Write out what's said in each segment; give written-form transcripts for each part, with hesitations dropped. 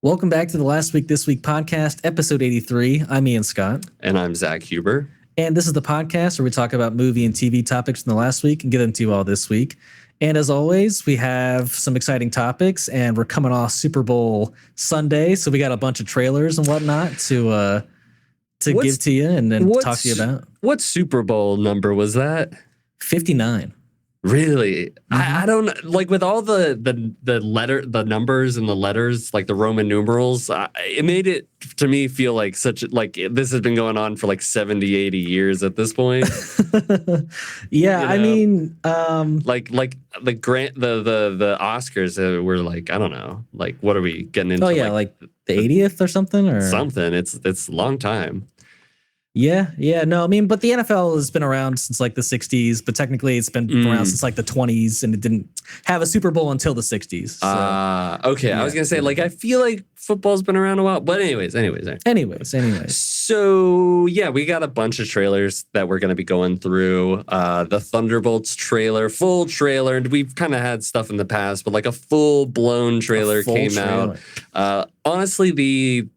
Welcome back to the Last Week This Week podcast, episode 83. I'm Ian Scott. And I'm Zach Huber. And this is the podcast where we talk about movie and TV topics from the last week and get into you all this week. And as always, we have some exciting topics, and we're coming off Super Bowl Sunday, so we got a bunch of trailers and whatnot to give to you and then talk to you about. What Super Bowl number was that? 59. Really? I don't like with all the numbers and the letters, like the Roman numerals, it made it to me feel like this has been going on for like 70, 80 years at this point. Yeah, you know? I mean, like the Oscars were like, I don't know, like what are we getting into? Oh yeah, like the 80th or something or something. It's a long time. Yeah. No, I mean, but the NFL has been around since like the 60s, but technically it's been around since like the 20s, and it didn't have a Super Bowl until the 60s. So, okay. Yeah. I was going to say, like, I feel like football's been around a while, but anyways. So, yeah, we got a bunch of trailers that we're going to be going through. The Thunderbolts trailer, full trailer, and we've kind of had stuff in the past, but like a full-blown trailer came out. Honestly,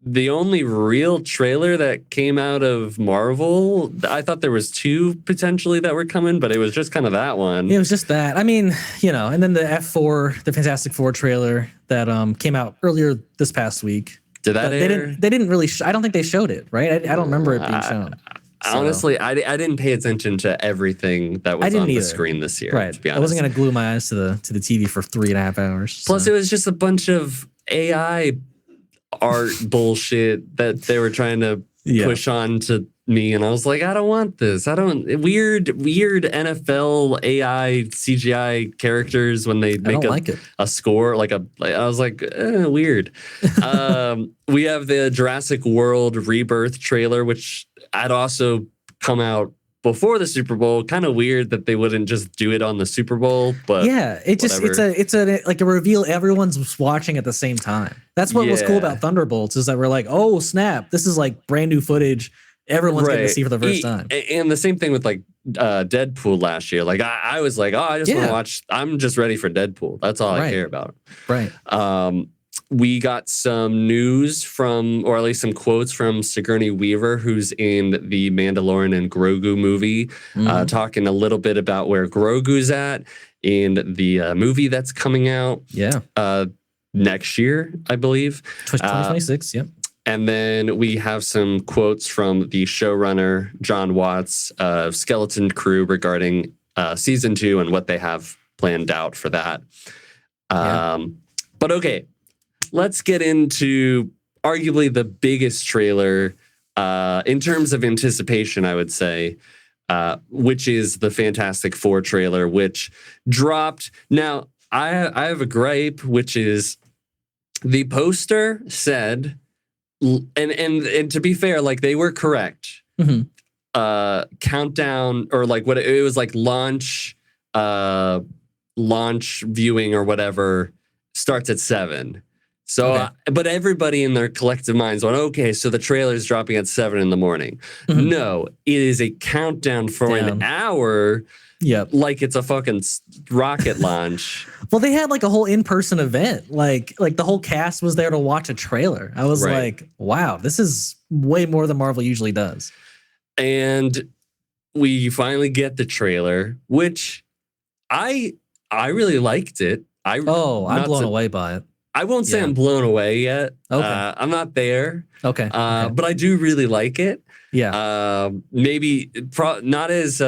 the only real trailer that came out of Marvel, I thought there was two potentially that were coming, but it was just kind of that one. It was just that. I mean, you know, and then the F4, the Fantastic Four trailer that came out earlier this past week. Did that air? They didn't really. I don't think they showed it, right? I don't remember it being shown. Honestly, I didn't pay attention to everything that was on the screen this year. Right. To be honest. I wasn't going to glue my eyes to the TV for 3.5 hours. Plus, it was just a bunch of AI art bullshit that they were trying to push on to me, and I was like, I don't want this. I don't weird NFL AI CGI characters when they make a score like I was like, weird. We have the Jurassic World Rebirth trailer, which had also come out before the Super Bowl. Kind of weird that they wouldn't just do it on the Super Bowl, but yeah, it's a like a reveal everyone's watching at the same time. That's what was cool about Thunderbolts, is that we're like, oh snap, this is like brand new footage everyone's getting to see for the first time. And the same thing with like Deadpool last year. Like I was like, oh, I just want to watch. I'm just ready for Deadpool. That's all I care about. Right. We got some news from, or at least some quotes from Sigourney Weaver, who's in the Mandalorian and Grogu movie, talking a little bit about where Grogu's at in the movie that's coming out next year, I believe. 2026, yep. And then we have some quotes from the showrunner, Jon Watt's Skeleton Crew regarding season 2 and what they have planned out for that. But okay. Let's get into arguably the biggest trailer in terms of anticipation, I would say, which is the Fantastic Four trailer, which dropped. Now, I have a gripe, which is the poster said, and to be fair, like they were correct. Countdown, or like what it was like launch viewing or whatever starts at 7. So, but everybody in their collective minds went, okay, so the trailer is dropping at 7 in the morning. No, it is a countdown for an hour. Yep. Like it's a fucking rocket launch. Well, they had like a whole in-person event. Like the whole cast was there to watch a trailer. I was like, wow, this is way more than Marvel usually does. And we finally get the trailer, which I really liked it. I'm blown away by it. I won't say I'm blown away yet. Okay. I'm not there. Okay. But I do really like it. Yeah. Maybe not as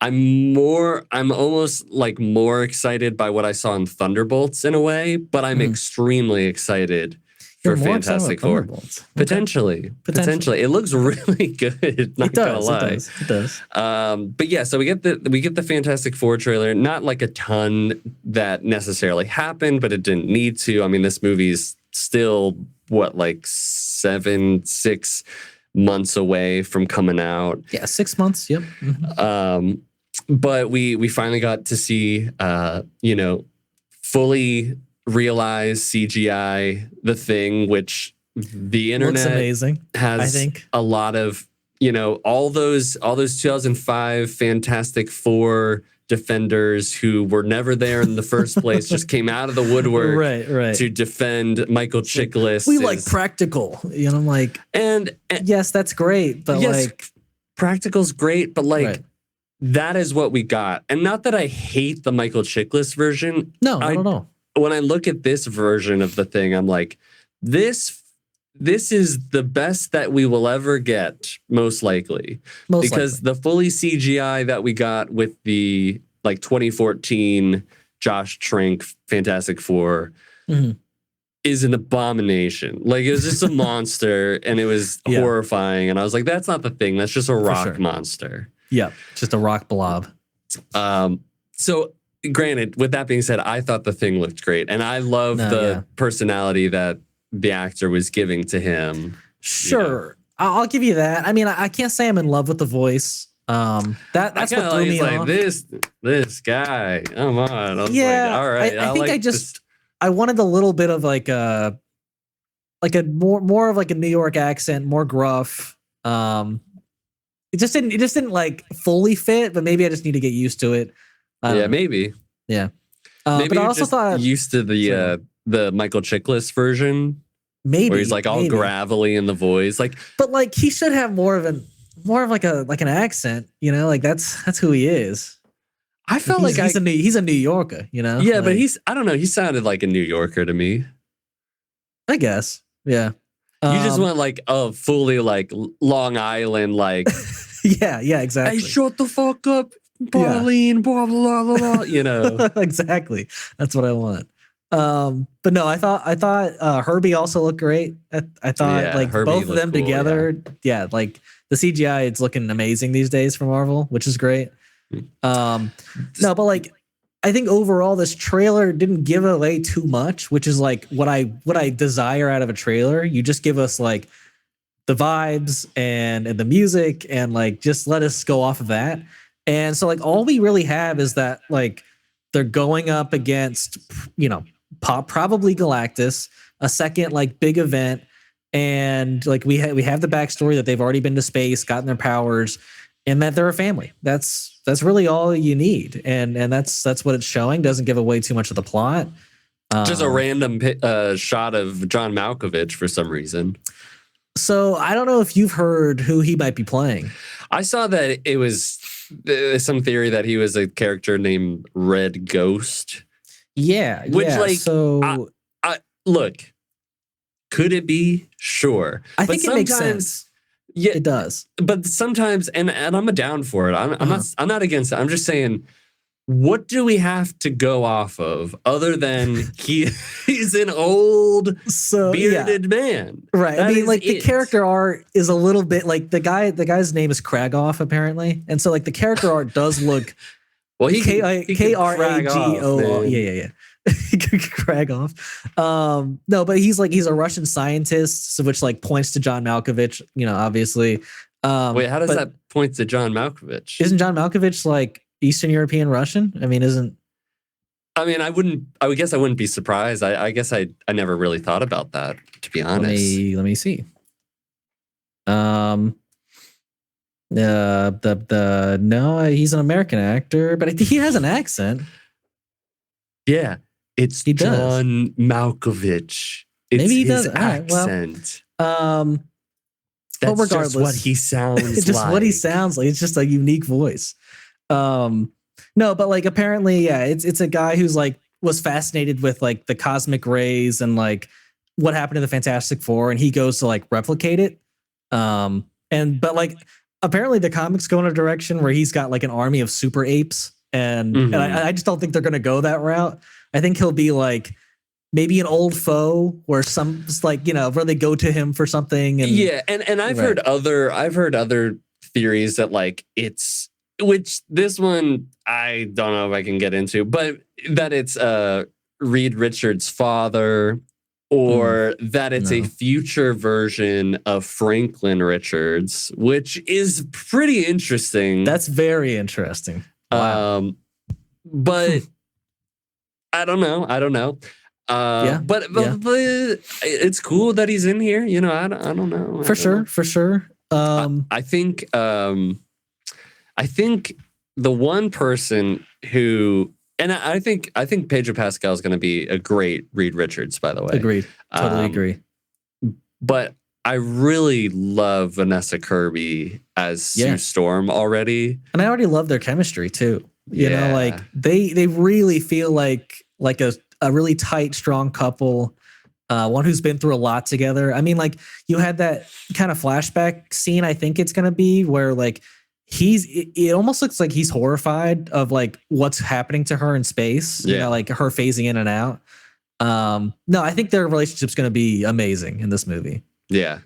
I'm almost like more excited by what I saw in Thunderbolts in a way, but I'm extremely excited for Fantastic Four. Potentially. It looks really good. Not gonna lie. It does. But yeah, so we get the Fantastic Four trailer. Not like a ton that necessarily happened, but it didn't need to. I mean, this movie's still like 6 months away from coming out. Yeah, 6 months. Yep. But we finally got to see fully realize CGI The Thing, which the internet looks amazing. Has, I think, a lot of all those 2005 Fantastic Four defenders who were never there in the first place, just came out of the woodwork right. to defend Michael Chiklis. We like practical. You know, I'm like, and yes, that's great, but yes, like practical's great, but like right. that is what we got. And not that I hate the Michael Chiklis version. No, I don't know. When I look at this version of the thing, I'm like, this is the best that we will ever get, most likely. Because the fully CGI that we got with the like 2014 Josh Trank Fantastic Four is an abomination. Like, it was just a monster, and it was horrifying. And I was like, that's not the thing. That's just a rock monster. Yeah, just a rock blob. So granted, with that being said, I thought the thing looked great, and I love the personality that the actor was giving to him. Sure, I'll give you that. I mean, I can't say I'm in love with the voice. That's what threw me off. This guy. Come on. I was like, all right. I think I wanted a little bit of like a more of like a New York accent, more gruff. It just didn't like fully fit, but maybe I just need to get used to it. Maybe. Yeah. Maybe but I also thought used to the Michael Chiklis version. Maybe where he's like all gravelly in the voice. Like, but like he should have more of like an accent, you know, like that's who he is. I felt he's a New Yorker, you know? Yeah, like, but I don't know, he sounded like a New Yorker to me. I guess. Yeah. You just want like a fully like Long Island, like yeah, exactly. Hey, shut the fuck up, Pauline, blah blah blah blah. You know. Exactly. That's what I want. But no, I thought Herbie also looked great. I thought like Herbie both of them cool, together. Yeah, like the CGI, it's looking amazing these days for Marvel, which is great. No, but like I think overall this trailer didn't give away too much, which is like what I desire out of a trailer. You just give us like the vibes and the music, and like just let us go off of that. And so like all we really have is that like they're going up against, you know, probably Galactus, a second like big event, and like we have the backstory that they've already been to space, gotten their powers, and that they're a family. That's really all you need, and that's what it's showing. Doesn't give away too much of the plot. Just a random shot of John Malkovich for some reason. So I don't know if you've heard who he might be playing. I saw that it was some theory that he was a character named Red Ghost. Yeah, which like so I look, could it be? Sure, I think it makes sense. Yeah, it does. But sometimes, and I'm down for it. I'm not against it. I'm just saying, what do we have to go off of other than he's an old bearded man? Right. That I mean, like the character art is a little bit like the guy's name is Kragoff apparently, and so like the character art does look well. He Kragoff. Yeah. Kragoff. No, but he's a Russian scientist, so which like points to John Malkovich, you know, obviously. Wait, how does that point to John Malkovich? Isn't John Malkovich like Eastern European Russian? I mean, I guess I wouldn't be surprised. I guess I never really thought about that, to be honest. Let me see. No, he's an American actor, but I think he has an accent. Yeah, it's John Malkovich. It's maybe he his does. accent. Right, that's just what he sounds it's just like. What he sounds like. It's just a unique voice. No, but like apparently, yeah, it's a guy who's like was fascinated with like the cosmic rays and like what happened to the Fantastic Four, and he goes to like replicate it. But like apparently the comics go in a direction where he's got like an army of super apes, and I just don't think they're gonna go that route. I think he'll be like maybe an old foe or some like, you know, where they go to him for something. And yeah, and I've heard other theories that like it's. Which this one, I don't know if I can get into, but that it's Reed Richards' father, or that it's a future version of Franklin Richards, which is pretty interesting. That's very interesting. Wow. But I don't know. But it's cool that he's in here. You know, I don't know. For sure. I think the one person who, and I think Pedro Pascal is going to be a great Reed Richards, by the way. Agreed. Totally agree. But I really love Vanessa Kirby as Sue Storm already. And I already love their chemistry too. You know, like they really feel like a really tight, strong couple. One who's been through a lot together. I mean, like you had that kind of flashback scene, I think it's going to be, where like it almost looks like he's horrified of like what's happening to her in space. You know, like her phasing in and out. No, I think their relationship's going to be amazing in this movie. Yeah.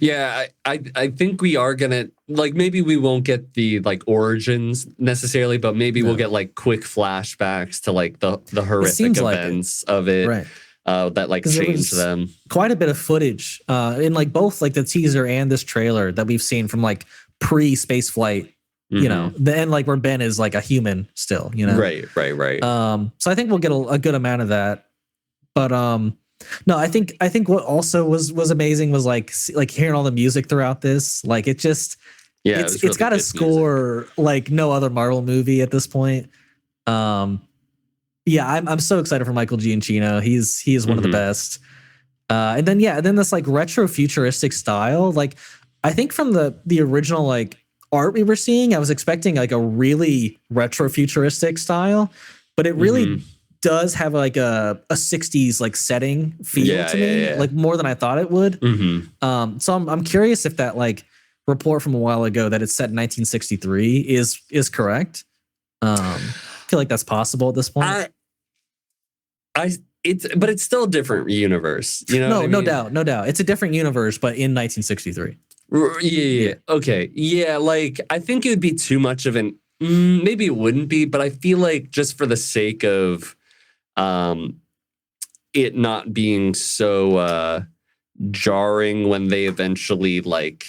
Yeah, I think we are gonna, like, maybe we won't get the like origins necessarily, but maybe we'll get like quick flashbacks to like the horrific events of it, right? That like change them. Quite a bit of footage in like both like the teaser and this trailer that we've seen from like pre-space flight. You know, the end, like where Ben is like a human still. You know, right. So I think we'll get a good amount of that, but no, I think what also was amazing was like hearing all the music throughout this. Like it just, it's really got a score music like no other Marvel movie at this point. Yeah, I'm so excited for Michael Giacchino. He is one of the best. And then this like retro futuristic style. Like I think from the original like art we were seeing, I was expecting like a really retro futuristic style, but it really does have like a 60s like setting feel to me, like more than I thought it would. So I'm curious if that like report from a while ago that it's set in 1963 is correct. I feel like that's possible at this point. But it's still a different universe, you know? No doubt. It's a different universe, but in 1963. Yeah. Okay. Yeah. Like I think it would be too much of an. Maybe it wouldn't be, but I feel like just for the sake of it not being so jarring when they eventually like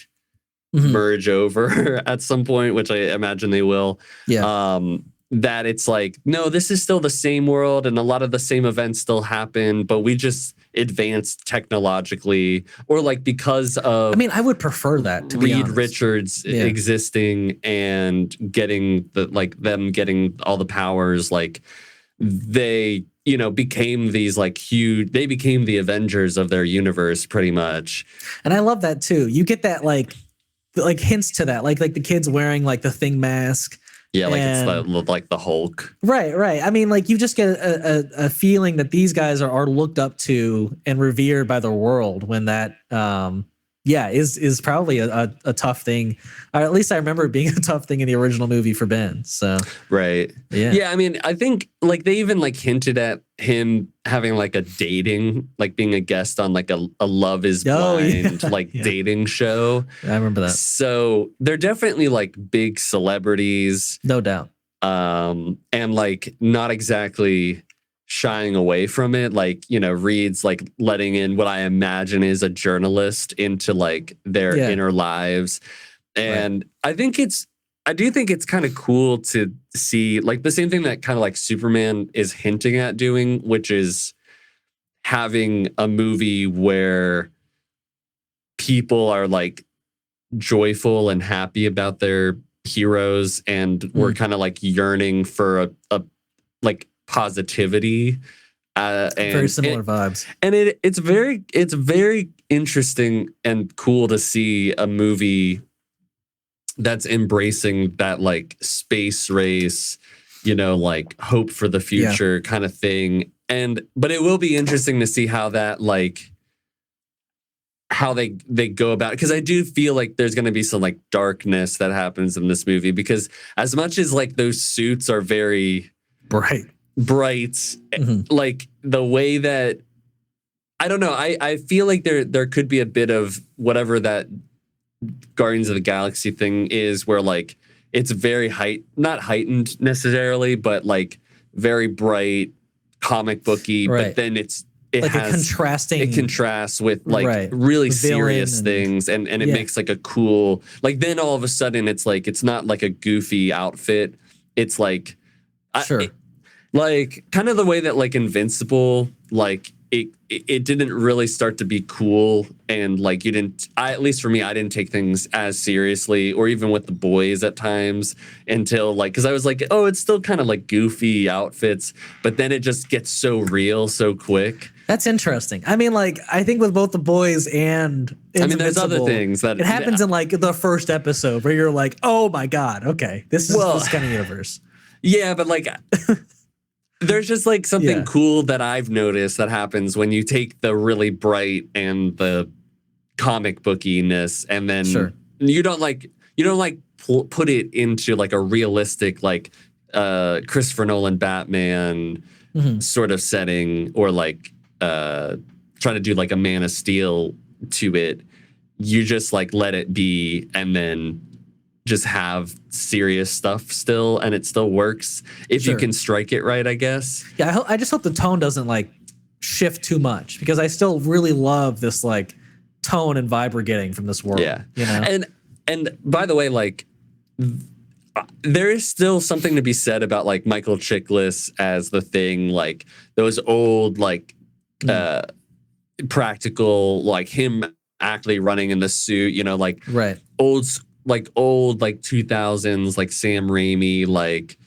merge over at some point, which I imagine they will. That it's like, no, this is still the same world and a lot of the same events still happen, but we just advanced technologically, or like because of, I mean, I would prefer that to Reed Richards existing and getting them getting all the powers, like they, you know, became these like huge, they became the Avengers of their universe pretty much. And I love that too. You get that like hints to that, like the kids wearing like the Thing mask. Yeah, like it's like the Hulk. Right. I mean, like you just get a feeling that these guys are looked up to and revered by the world when that is probably a tough thing. Or at least I remember it being a tough thing in the original movie for Ben. So right. Yeah, I mean, I think like they even like hinted at him having like a dating, like being a guest on like a Love is Blind dating show. I remember that. So they're definitely like big celebrities. No doubt. And like not exactly shying away from it. Like, you know, Reed's like letting in what I imagine is a journalist into like their inner lives. And I do think it's kind of cool to see like the same thing that kind of like Superman is hinting at doing, which is having a movie where people are like joyful and happy about their heroes, and we're kind of like yearning for a like positivity. And very similar vibes. And it's very interesting and cool to see a movie that's embracing that like space race, you know, like hope for the future kind of thing. But it will be interesting to see how that like how they go about it, because I do feel like there's going to be some like darkness that happens in this movie, because as much as like those suits are very bright, like the way that I don't know, I feel like there could be a bit of whatever that Guardians of the Galaxy thing is, where like it's very not heightened necessarily, but like very bright, comic booky, but then it like has it contrasts with like really serious things, and it makes like a cool, like then all of a sudden it's like it's not like a goofy outfit, it's like like kind of the way that like Invincible like it didn't really start to be cool, and like at least for me, I didn't take things as seriously, or even with the boys at times, until like, because I was like, oh, it's still kind of like goofy outfits, but then it just gets so real so quick. That's interesting. I mean, like, I think with both the boys and there's other things that it happens in like the first episode where you're like, oh my God, okay, this is this kind of universe. Yeah, but like there's just like something cool that I've noticed that happens when you take the really bright and the comic bookiness, and then you don't put it into like a realistic like Christopher Nolan Batman sort of setting, or like trying to do like a Man of Steel to it. You just like let it be, and then just have serious stuff still, and it still works if you can strike it right, I guess. Yeah, I just hope the tone doesn't like shift too much, because I still really love this like tone and vibe we're getting from this world. Yeah, you know? And by the way, like there is still something to be said about like Michael Chiklis as the Thing, like those old like practical, like him actually running in the suit, you know, like old 2000s, like Sam Raimi, like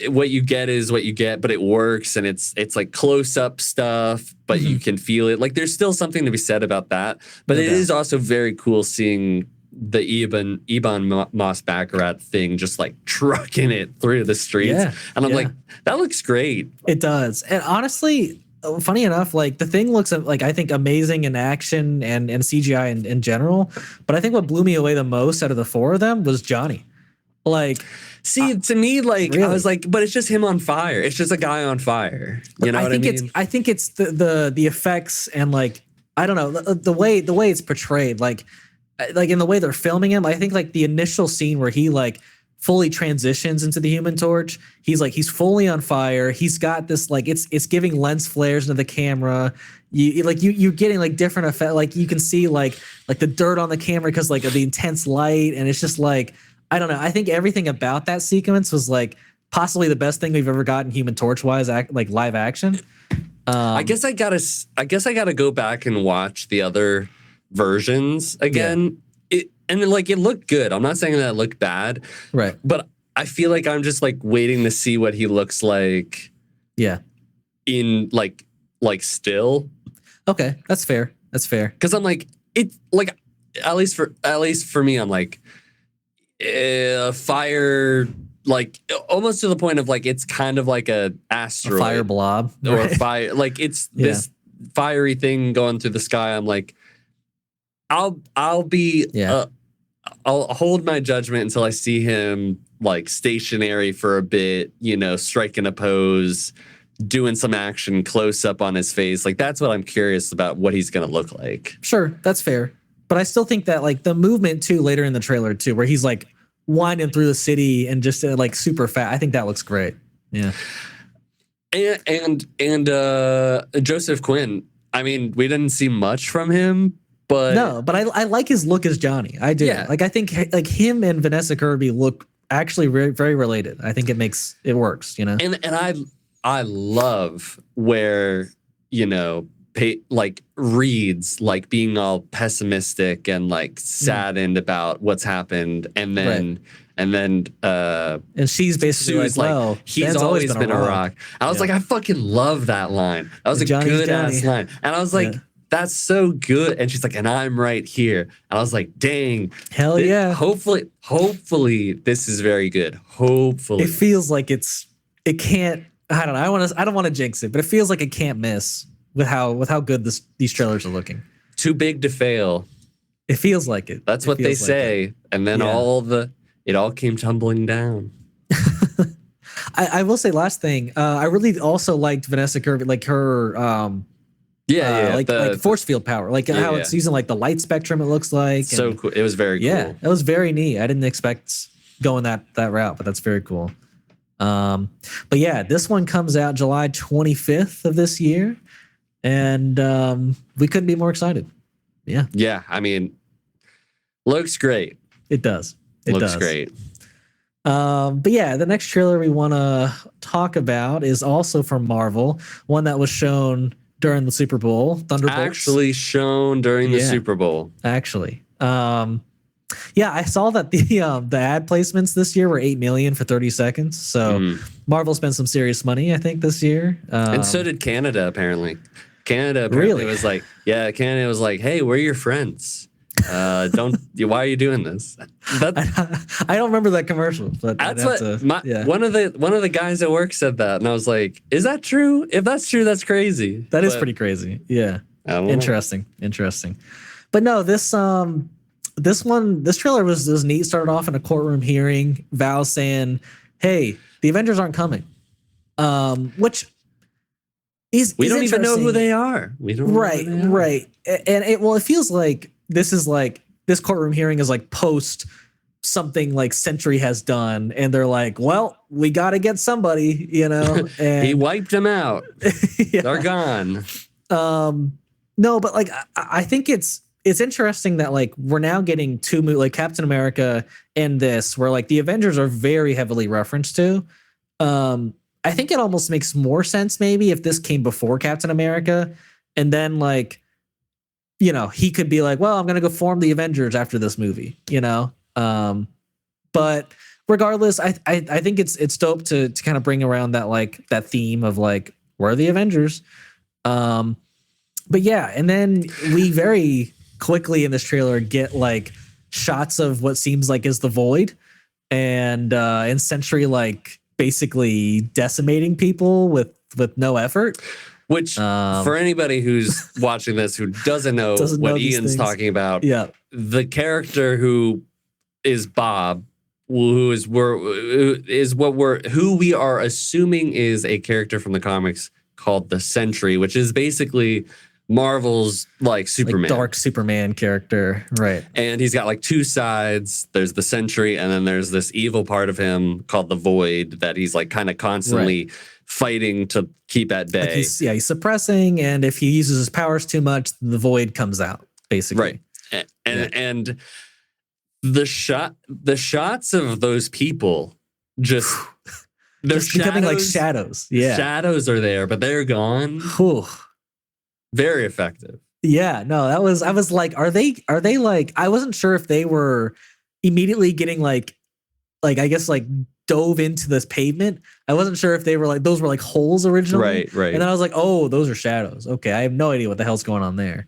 what you get is what you get, but it works, and it's like close up stuff, but you can feel it. Like there's still something to be said about that, but it is also very cool seeing the Ebon Moss-Baccarat thing just like trucking it through the streets, and I'm like, that looks great. It does, and honestly, funny enough, like the Thing looks like, I think, amazing in action and CGI in general. But I think what blew me away the most out of the four of them was Johnny. Like, see, to me, like really? I was like, but it's just him on fire. It's just a guy on fire. You know what I mean? I think it's the effects, and like, I don't know, the way it's portrayed. Like in the way they're filming him. I think like the initial scene where he like fully transitions into the Human Torch. He's fully on fire. He's got this like it's giving lens flares into the camera. You're getting like different effect. Like you can see like the dirt on the camera because like of the intense light, and it's just like, I don't know. I think everything about that sequence was like possibly the best thing we've ever gotten Human Torch wise, like live action. I guess I gotta go back and watch the other versions again. And like it looked good. I'm not saying that it looked bad. Right. But I feel like I'm just like waiting to see what he looks like. Yeah. In like still. Okay, that's fair. That's fair. Because I'm like, it like at least for me, I'm like fire, like almost to the point of like it's kind of like a asteroid, a fire blob, or fire, like it's this fiery thing going through the sky. I'm like, I'll hold my judgment until I see him like stationary for a bit, you know, striking a pose, doing some action close up on his face. Like that's what I'm curious about, what he's gonna look like. Sure, that's fair. But I still think that like the movement too later in the trailer too, where he's like winding through the city and just like super fat. I think that looks great. Yeah. And Joseph Quinn. I mean, we didn't see much from him. But no, but I like his look as Johnny. I do. Yeah. Like I think like him and Vanessa Kirby look actually very related. I think it works, you know. And I love where, you know, like Reed's like being all pessimistic and like saddened about what's happened, and then and she's basically like, well, he's Ben's always been a rock. I was like, I fucking love that line. That was a good ass line, and I was like. Yeah. That's so good. And she's like, and I'm right here. And I was like, dang. Hell yeah. Hopefully this is very good. Hopefully. It feels like it can't, I don't know. I don't want to jinx it, but it feels like it can't miss with how good these trailers are looking. Too big to fail. It feels like it. That's what they say. And then it all came tumbling down. I will say last thing. I really also liked Vanessa Kirby, like her, like force field power, like how it's using like the light spectrum. It looks like so cool. It was very cool. Yeah, it was very neat. I didn't expect going that route, but that's very cool. But yeah, this one comes out July 25th of this year, and we couldn't be more excited. Yeah. I mean, looks great. It does. Looks great. But yeah, the next trailer we want to talk about is also from Marvel, one that was shown during the Super Bowl, Thunderbolts. Actually shown during the Super Bowl. Actually. Yeah, I saw that the ad placements this year were 8 million for 30 seconds. So Marvel spent some serious money, I think, this year. And so did Canada, apparently. Canada apparently was like, Canada was like, hey, we're your friends. Why are you doing this? I don't remember that commercial, but that's one of the guys at work said that, and I was like, is that true? If that's true, that's crazy. That is pretty crazy. Yeah. Interesting. But no, this trailer was neat. Started off in a courtroom hearing, Val saying, hey, the Avengers aren't coming. Which we don't even know who they are. We don't know who they are. Right. And it feels like this courtroom hearing is like post something like Sentry has done, and they're like, well, we got to get somebody, and he wiped them out. They're gone. No, but like I think it's interesting that like we're now getting two like Captain America and this, where like the Avengers are very heavily referenced to. I think it almost makes more sense maybe if this came before Captain America, and then like, he could be like, well, I'm gonna go form the Avengers after this movie, but regardless, I think it's dope to kind of bring around that theme of like, we're the Avengers. But yeah, and then we very quickly in this trailer get like shots of what seems like is the Void, and Sentry like basically decimating people with no effort. Which for anybody who's watching this who doesn't know what Ian's talking about, the character who is Bob, who we are assuming is a character from the comics called the Sentry, which is basically Marvel's like Superman, like dark Superman character, right? And he's got like two sides. There's the Sentry, and then there's this evil part of him called the Void that he's like kind of constantly fighting to keep at bay. Like he's suppressing, and if he uses his powers too much, the Void comes out, basically. Right. And the shots of those people just they're becoming like shadows. Yeah. Shadows are there, but they're gone. Whew. Very effective. Yeah, no, I was like, are they like, I wasn't sure if they were immediately getting like I guess like dove into this pavement. I wasn't sure if they were like, those were like holes originally. Right. And then I was like, oh, those are shadows. Okay, I have no idea what the hell's going on there.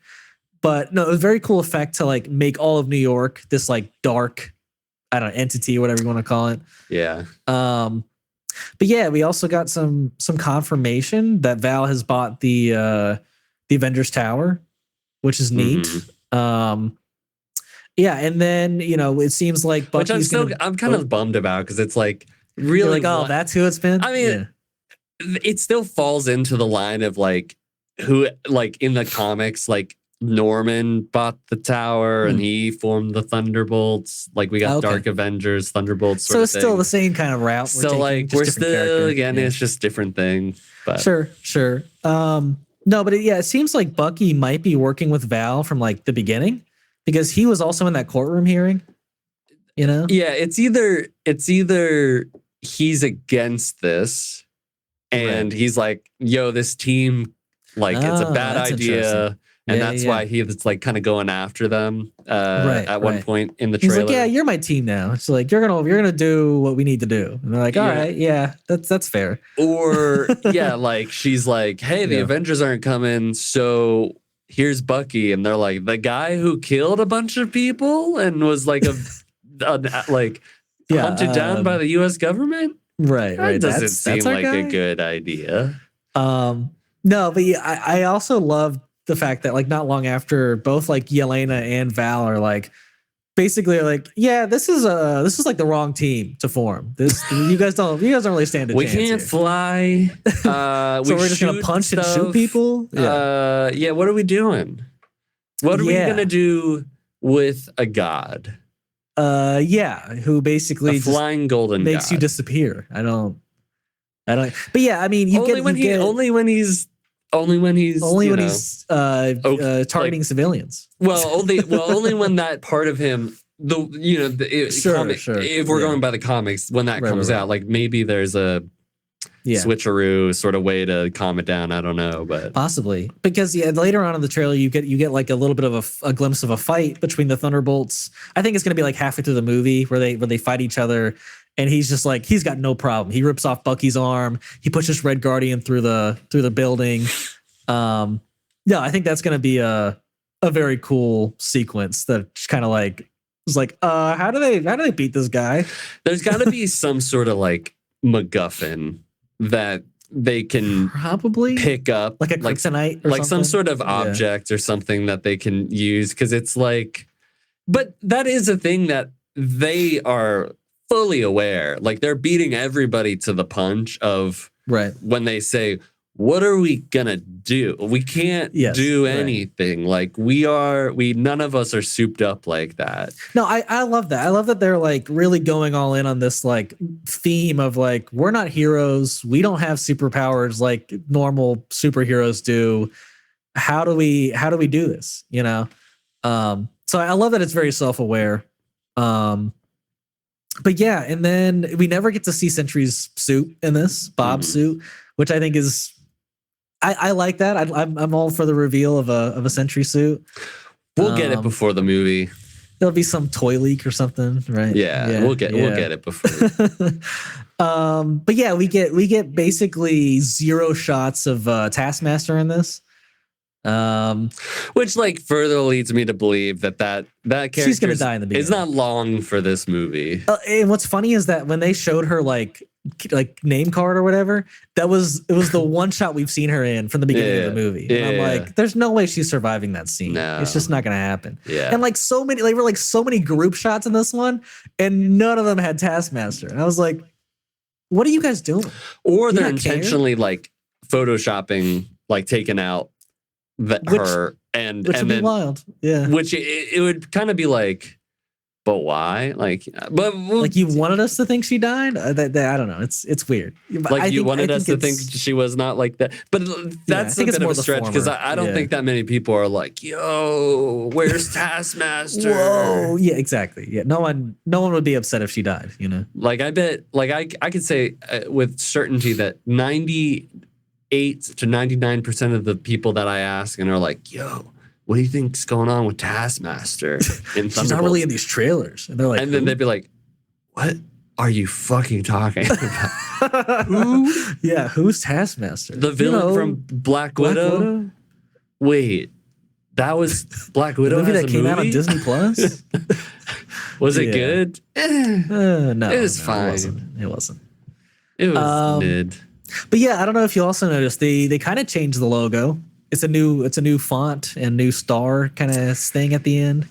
But no, it was a very cool effect to like make all of New York this like dark, I don't know, entity, whatever you want to call it. Yeah. But yeah, we also got some confirmation that Val has bought the Avengers Tower, which is neat. Yeah, and then it seems like Bucky's I'm kind of bummed about, because it's like really like, that's who it's been. I mean, it still falls into the line of like who, like in the comics, like Norman bought the tower and he formed the Thunderbolts. Like we got Dark Avengers, Thunderbolts. So it's still the same kind of route. So like we're still it's just different thing. But sure. No, but it seems like Bucky might be working with Val from like the beginning, because he was also in that courtroom hearing. Yeah, it's either he's against this, and he's like, yo, this team, like it's a bad idea. And that's why he's like kind of going after them at one point in the trailer. He's like, yeah, you're my team now. It's like you're gonna do what we need to do. And they're like, all right, that's fair. Or like she's like, hey, the Avengers aren't coming, so here's Bucky, and they're like, the guy who killed a bunch of people and was like hunted down by the U.S. government. Right. That doesn't seem like a good idea. No, but I also love the fact that like not long after, both like Yelena and Val are like basically like, this is like the wrong team to form. This you guys don't really stand a chance. We can't fly. So we're just gonna punch and shoot people. What are we doing? What are we gonna do with a god? Who basically a flying golden makes god. You disappear. I don't. But yeah, I mean, only when he's targeting civilians. Only when that part of him if we're going by the comics, when that comes out, like maybe there's a switcheroo sort of way to calm it down. I don't know, but possibly, because later on in the trailer you get like a little bit of a glimpse of a fight between the Thunderbolts. I think it's going to be like halfway through the movie where they fight each other, and he's just like, he's got no problem. He rips off Bucky's arm. He pushes Red Guardian through the building. I think that's going to be a very cool sequence that kind of like was like, how do they beat this guy? There's got to be some sort of like MacGuffin that they can probably pick up, like a kryptonite, or like something? some sort of object or something that they can use, because it's like, but that is a thing that they are fully aware. Like they're beating everybody to the punch of when they say, what are we gonna do? We can't do anything. Like none of us are souped up like that. No, I love that. I love that they're like really going all in on this like theme of like, we're not heroes. We don't have superpowers like normal superheroes do. How do we do this? You know? So I love that it's very self-aware. But yeah, and then we never get to see Sentry's suit in this, Bob's suit, which I think is, I like that. I'm all for the reveal of a Sentry suit. We'll get it before the movie. There'll be some toy leak or something, right? Yeah, we'll get it before. But yeah, we get basically 0 shots of Taskmaster in this. Which like further leads me to believe that character she's gonna die in the beginning. It's not long for this movie. And what's funny is that when they showed her like name card or whatever, it was the one shot we've seen her in from the beginning of the movie. And I'm like, there's no way she's surviving that scene. No. It's just not gonna happen. Yeah. And like so many group shots in this one, and none of them had Taskmaster. And I was like, what are you guys doing? Or they're intentionally like photoshopping, like taking out her and would then be wild. Yeah. Which it would kind of be like, but why? Like, but like you wanted us to think she died? I don't know. It's weird. Like you wanted us to think she was not like that. But that's a bit of a stretch, because I don't think that many people are like, yo, where's Taskmaster? Whoa. Yeah, exactly. Yeah. No one would be upset if she died, you know? Like I bet, like I could say with certainty that 98 to 99% of the people that I ask and are like, yo, what do you think's going on with Taskmaster in Thunderbolts? She's not really in these trailers. And they're like, and then they'd be like, what are you fucking talking about? Who? Yeah, who's Taskmaster? The villain from Black Widow? Wait, that was Black Widow? The movie that came out on Disney Plus? Was it good? No. It was fine. It wasn't. It was mid. But yeah, I don't know if you also noticed they kind of changed the logo. It's a new font and new star kind of thing at the end.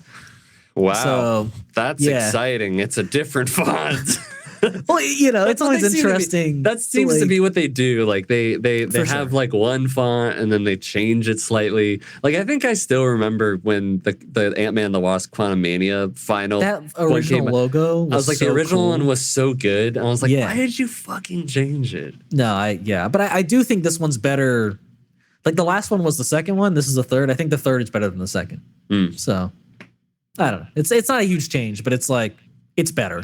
Wow, so, that's exciting. It's a different font. Well, you know, it's always interesting. That seems to be what they do. Like they have like one font and then they change it slightly. Like I think I still remember when the Ant-Man and the Wasp Quantumania final, that original logo. I was like, so the original cool. one was so good. I was like, why did you fucking change it? No, but I do think this one's better. Like the last one was the second one. This is the third. I think the third is better than the second. So I don't know. It's not a huge change, but it's like it's better.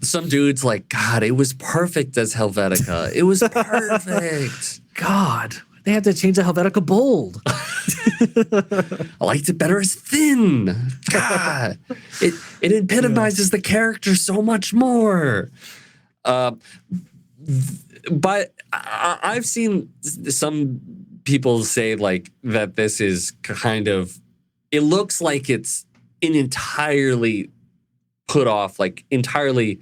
Some dude's like, God, it was perfect as Helvetica. It was perfect. God, they had to change the Helvetica bold. I liked it better as thin. God, it epitomizes the character so much more. But I've seen some people say like that this is kind of, it looks like it's an entirely put off, like entirely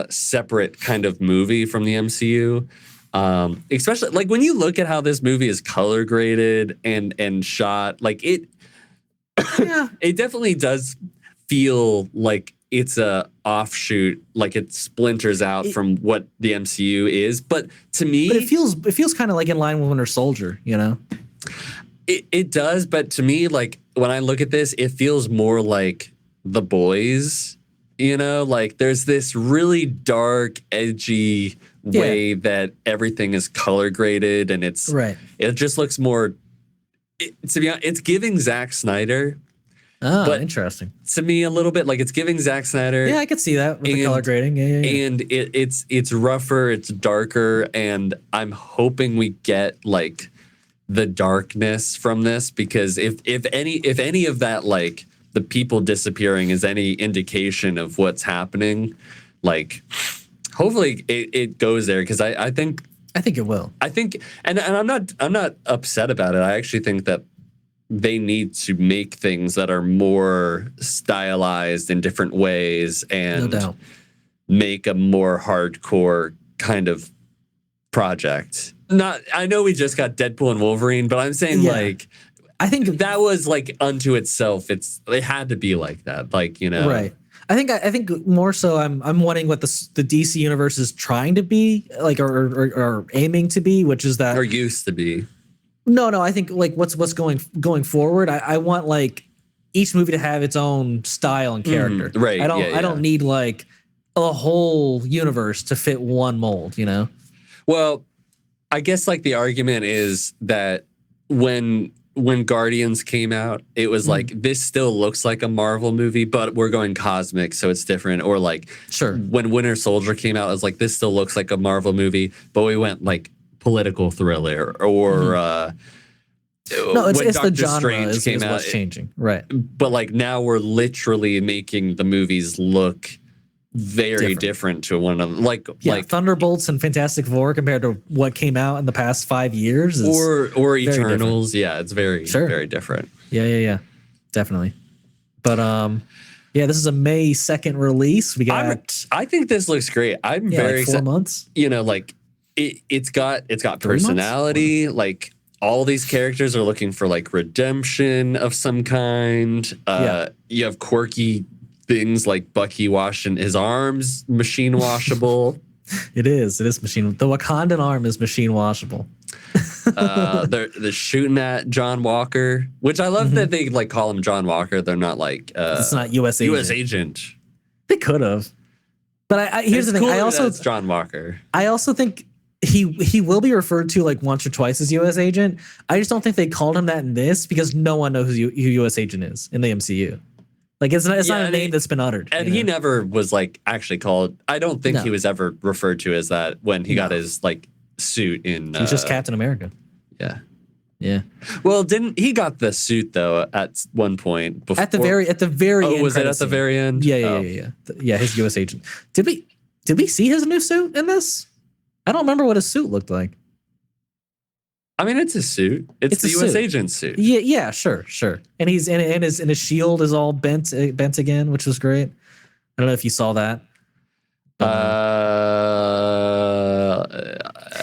separate kind of movie from the MCU. Especially like when you look at how this movie is color graded and shot, like it definitely does feel like it's a offshoot, like it splinters out from what the MCU is. But to me, it feels kind of like in line with Winter Soldier, you know? It does, but to me, like when I look at this, it feels more like The Boys, you know? Like there's this really dark, edgy way that everything is color graded, and it just looks more, to be honest, it's giving Zack Snyder. Oh, but interesting. to me, a little bit like it's giving Zack Snyder. Yeah, I could see that with the color grading. Yeah. And it's rougher, it's darker, and I'm hoping we get like the darkness from this, because if any of that, like the people disappearing is any indication of what's happening, like hopefully it goes there, because I think it will. I think, and I'm not upset about it. I actually think that they need to make things that are more stylized in different ways and No doubt. make a more hardcore kind of project. I know we just got Deadpool and Wolverine, but I'm saying like I think that was like unto itself. It had to be like that, like, you know. Right. I think more so I'm wanting what the DC universe is trying to be, like, or aiming to be, which is that, or used to be. No, I think like what's going forward. I want like each movie to have its own style and character. Right. I don't need like a whole universe to fit one mold, you know? Well, I guess like the argument is that when Guardians came out, it was like, this still looks like a Marvel movie, but we're going cosmic, so it's different. Or like, sure, when Winter Soldier came out, it was like, this still looks like a Marvel movie, but we went like political thriller. Or no, it's Doctor the genre Strange is came out, what's changing, right? But like now we're literally making the movies look very different to one another. Like Thunderbolts and Fantastic Four compared to what came out in the past 5 years, is or Eternals. Yeah, it's very different. Yeah, definitely. But this is a May 2nd release. We got. I think this looks great. I'm very like 4 months. You know, like it's got personality. Like all these characters are looking for like redemption of some kind. You have quirky things like Bucky washing his arms, machine washable. It is machine. The Wakandan arm is machine washable. They're shooting at John Walker, which I love that they like call him John Walker. They're not like it's not U.S. agent. U.S. agent. They could have, but here's the thing. Cool, I also it's John Walker. I also think he will be referred to like once or twice as U.S. agent. I just don't think they called him that in this, because no one knows who U.S. agent is in the MCU. Like it's not a name that's been uttered. And he never was like actually called. I don't think he was ever referred to as that when he got his like suit in. He's just Captain America. Yeah. Well, didn't he got the suit though at one point before? At the very end. Was it at the very end? Yeah. Yeah, his U.S. agent. Did we see his new suit in this? I don't remember what his suit looked like. I mean, it's a suit. It's the U.S. agent suit. Yeah, sure. And he's and his shield is all bent again, which was great. I don't know if you saw that.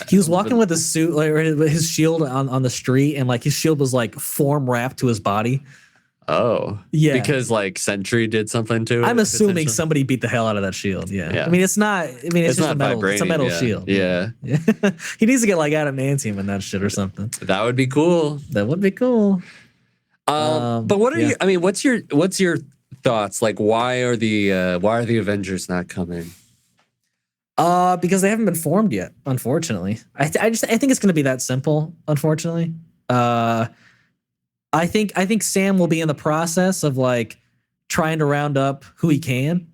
He was walking with his suit, like his shield on the street, and like his shield was like form wrapped to his body. Oh, yeah. Because like Sentry did something to it. I'm assuming somebody beat the hell out of that shield. Yeah. I mean, it's not. I mean, it's just a metal. It's a metal shield. Yeah. He needs to get like adamantium in that shit or something. That would be cool. That would be cool. But what are you? I mean, what's your thoughts? Like, why are the Avengers not coming? Because they haven't been formed yet. Unfortunately, I think it's going to be that simple. Unfortunately, I think Sam will be in the process of like trying to round up who he can.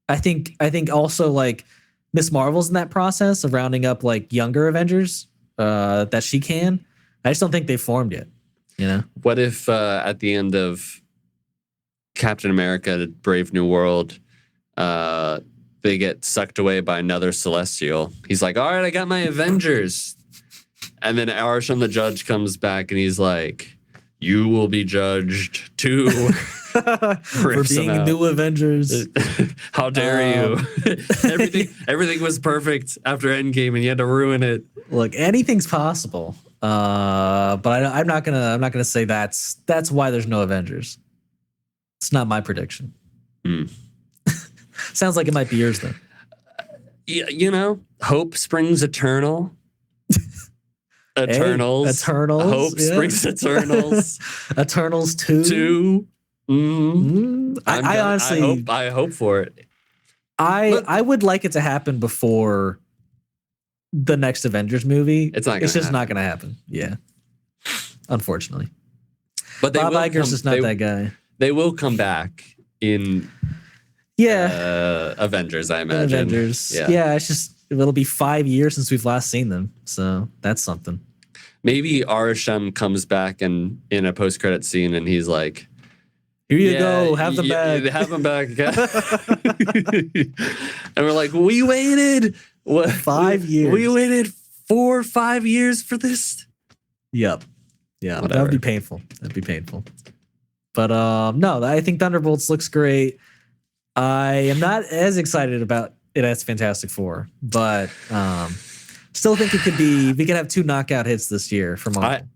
I think also like Miss Marvel's in that process of rounding up like younger Avengers that she can. I just don't think they've formed yet. You know, what if at the end of Captain America: Brave New World, they get sucked away by another Celestial? He's like, "All right, I got my Avengers," and then Arsham the Judge comes back and he's like, "You will be judged too." For being new Avengers. How dare you? everything was perfect after Endgame, and you had to ruin it. Look, anything's possible. But I'm not gonna say that's why there's no Avengers. It's not my prediction. Sounds like it might be yours though. You know, hope springs eternal. Eternals. Hope springs Eternals. Eternals 2. I honestly I hope for it. I would like it to happen before the next Avengers movie. It's just not going to happen. Yeah. Unfortunately. But Bob Iger's just not that guy. They will come back in Avengers, I imagine. Avengers. Yeah, it's just it'll be 5 years since we've last seen them. So that's something. Maybe Arasham comes back and in a post-credit scene and he's like, here you go, have them back. Have them back. And we're like, we waited 5 years. We waited 4 or 5 years for this. Yep. Yeah, that would be painful. That'd be painful. But no, I think Thunderbolts looks great. I am not as excited about it as Fantastic Four, but still think it could be. We could have 2 knockout hits this year from Marvel.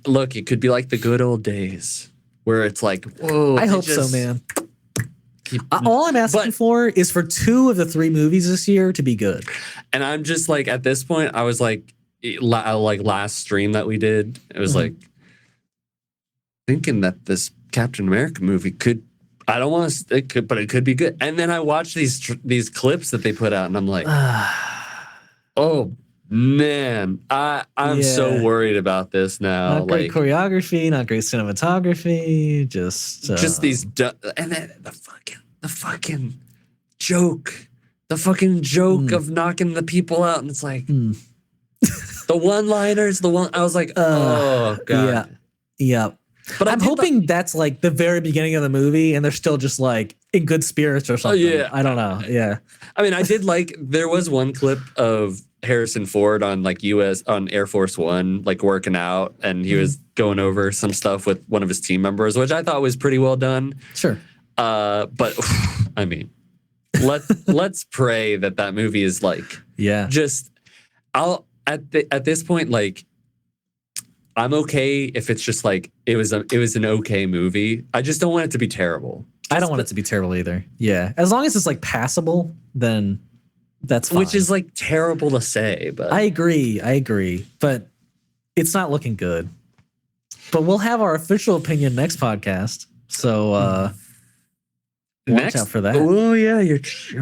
Look, it could be like the good old days where it's like, whoa. I hope so, man. All I'm asking for is for 2 of the 3 movies this year to be good. And I'm just like, at this point, I was like last stream that we did, it was like thinking that this Captain America movie could. I don't want to. It could, but it could be good. And then I watched these clips that they put out, and I'm like, oh man, I'm so worried about this now. Not great choreography, not great cinematography, just these, and then the fucking joke, of knocking the people out, and it's like the one-liners, I was like, oh god, yeah. But I'm hoping that's like the very beginning of the movie, and they're still just like in good spirits or something. I don't know. Yeah, I mean, I did like. There was one clip of Harrison Ford on like on Air Force One, like working out, and he was going over some stuff with one of his team members, which I thought was pretty well done. Sure. But I mean, let's pray that movie is like, just at this point, like, I'm okay if it's just like it was an okay movie. I just don't want it to be terrible. I don't want it to be terrible either. Yeah, as long as it's like passable, then that's fine. Which is like terrible to say, but I agree. But it's not looking good. But we'll have our official opinion next podcast. So watch out for that. Oh yeah, you're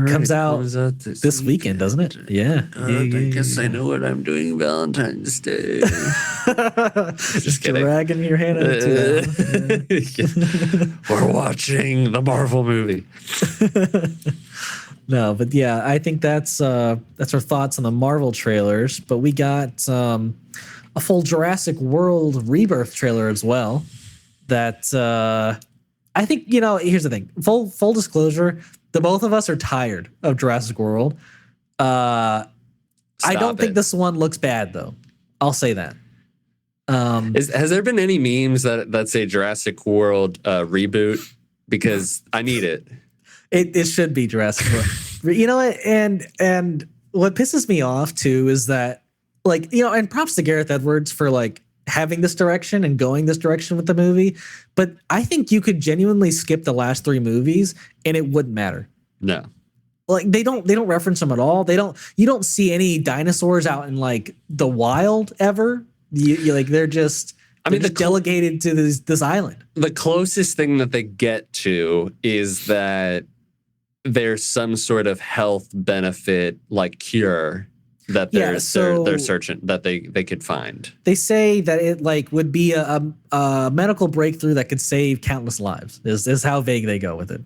comes out this weekend, doesn't it? Yeah. I guess I know what I'm doing Valentine's Day. Just dragging your hand out. We're watching the Marvel movie. No, but yeah, I think that's our thoughts on the Marvel trailers. But we got a full Jurassic World Rebirth trailer as well. That I think, here's the thing. Full disclosure, the both of us are tired of Jurassic World. I don't think this one looks bad though. I'll say that. Has there been any memes that say Jurassic World reboot? Because I need it. It should be Jurassic World. You know what? And what pisses me off too is that, like, and props to Gareth Edwards for like having this direction and going this direction with the movie. But I think you could genuinely skip the last 3 movies and it wouldn't matter. No. Like they don't reference them at all. You don't see any dinosaurs out in like the wild ever. You like they're just delegated to this island. The closest thing that they get to is that there's some sort of health benefit, like cure, that they're searching, that they could find. They say that it like would be a medical breakthrough that could save countless lives. Is how vague they go with it.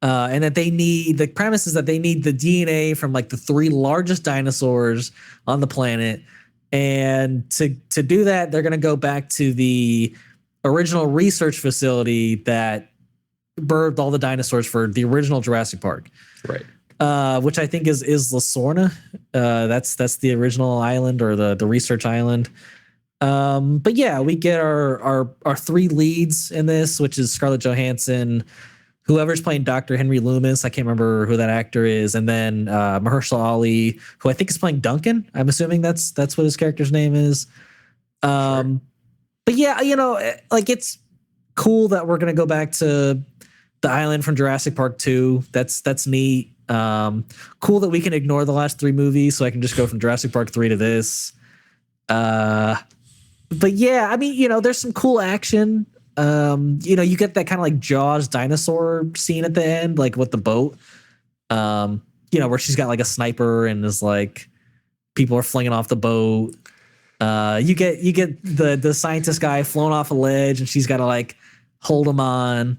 And that the premise is that they need the DNA from like the 3 largest dinosaurs on the planet. And to do that, they're going to go back to the original research facility that birthed all the dinosaurs for the original Jurassic Park. Right. Which I think is La Sorna. That's the original island or the research island. But yeah, we get our 3 leads in this, which is Scarlett Johansson, whoever's playing Dr. Henry Loomis, I can't remember who that actor is, and then Mahershala Ali, who I think is playing Duncan. I'm assuming that's what his character's name is. Sure. But yeah, like it's cool that we're gonna go back to the island from Jurassic Park 2. That's neat. Cool that we can ignore the last 3 movies, so I can just go from Jurassic Park 3 to this. But yeah, I mean, there's some cool action. You get that kind of like Jaws dinosaur scene at the end, like with the boat. Where she's got like a sniper and is like people are flinging off the boat. You get the scientist guy flown off a ledge and she's got to like hold them on.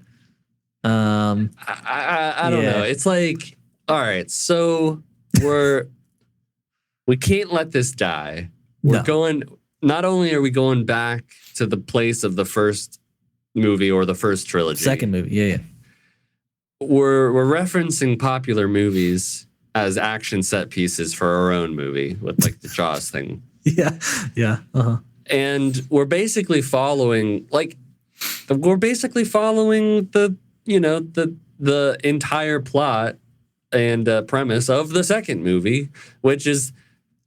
I don't know. It's like, all right, so we can't let this die. We're going. Not only are we going back to the place of the first movie or the first trilogy, second movie, yeah. We're referencing popular movies as action set pieces for our own movie with like the Jaws thing. Yeah. And we're basically following the entire plot and premise of the second movie, which is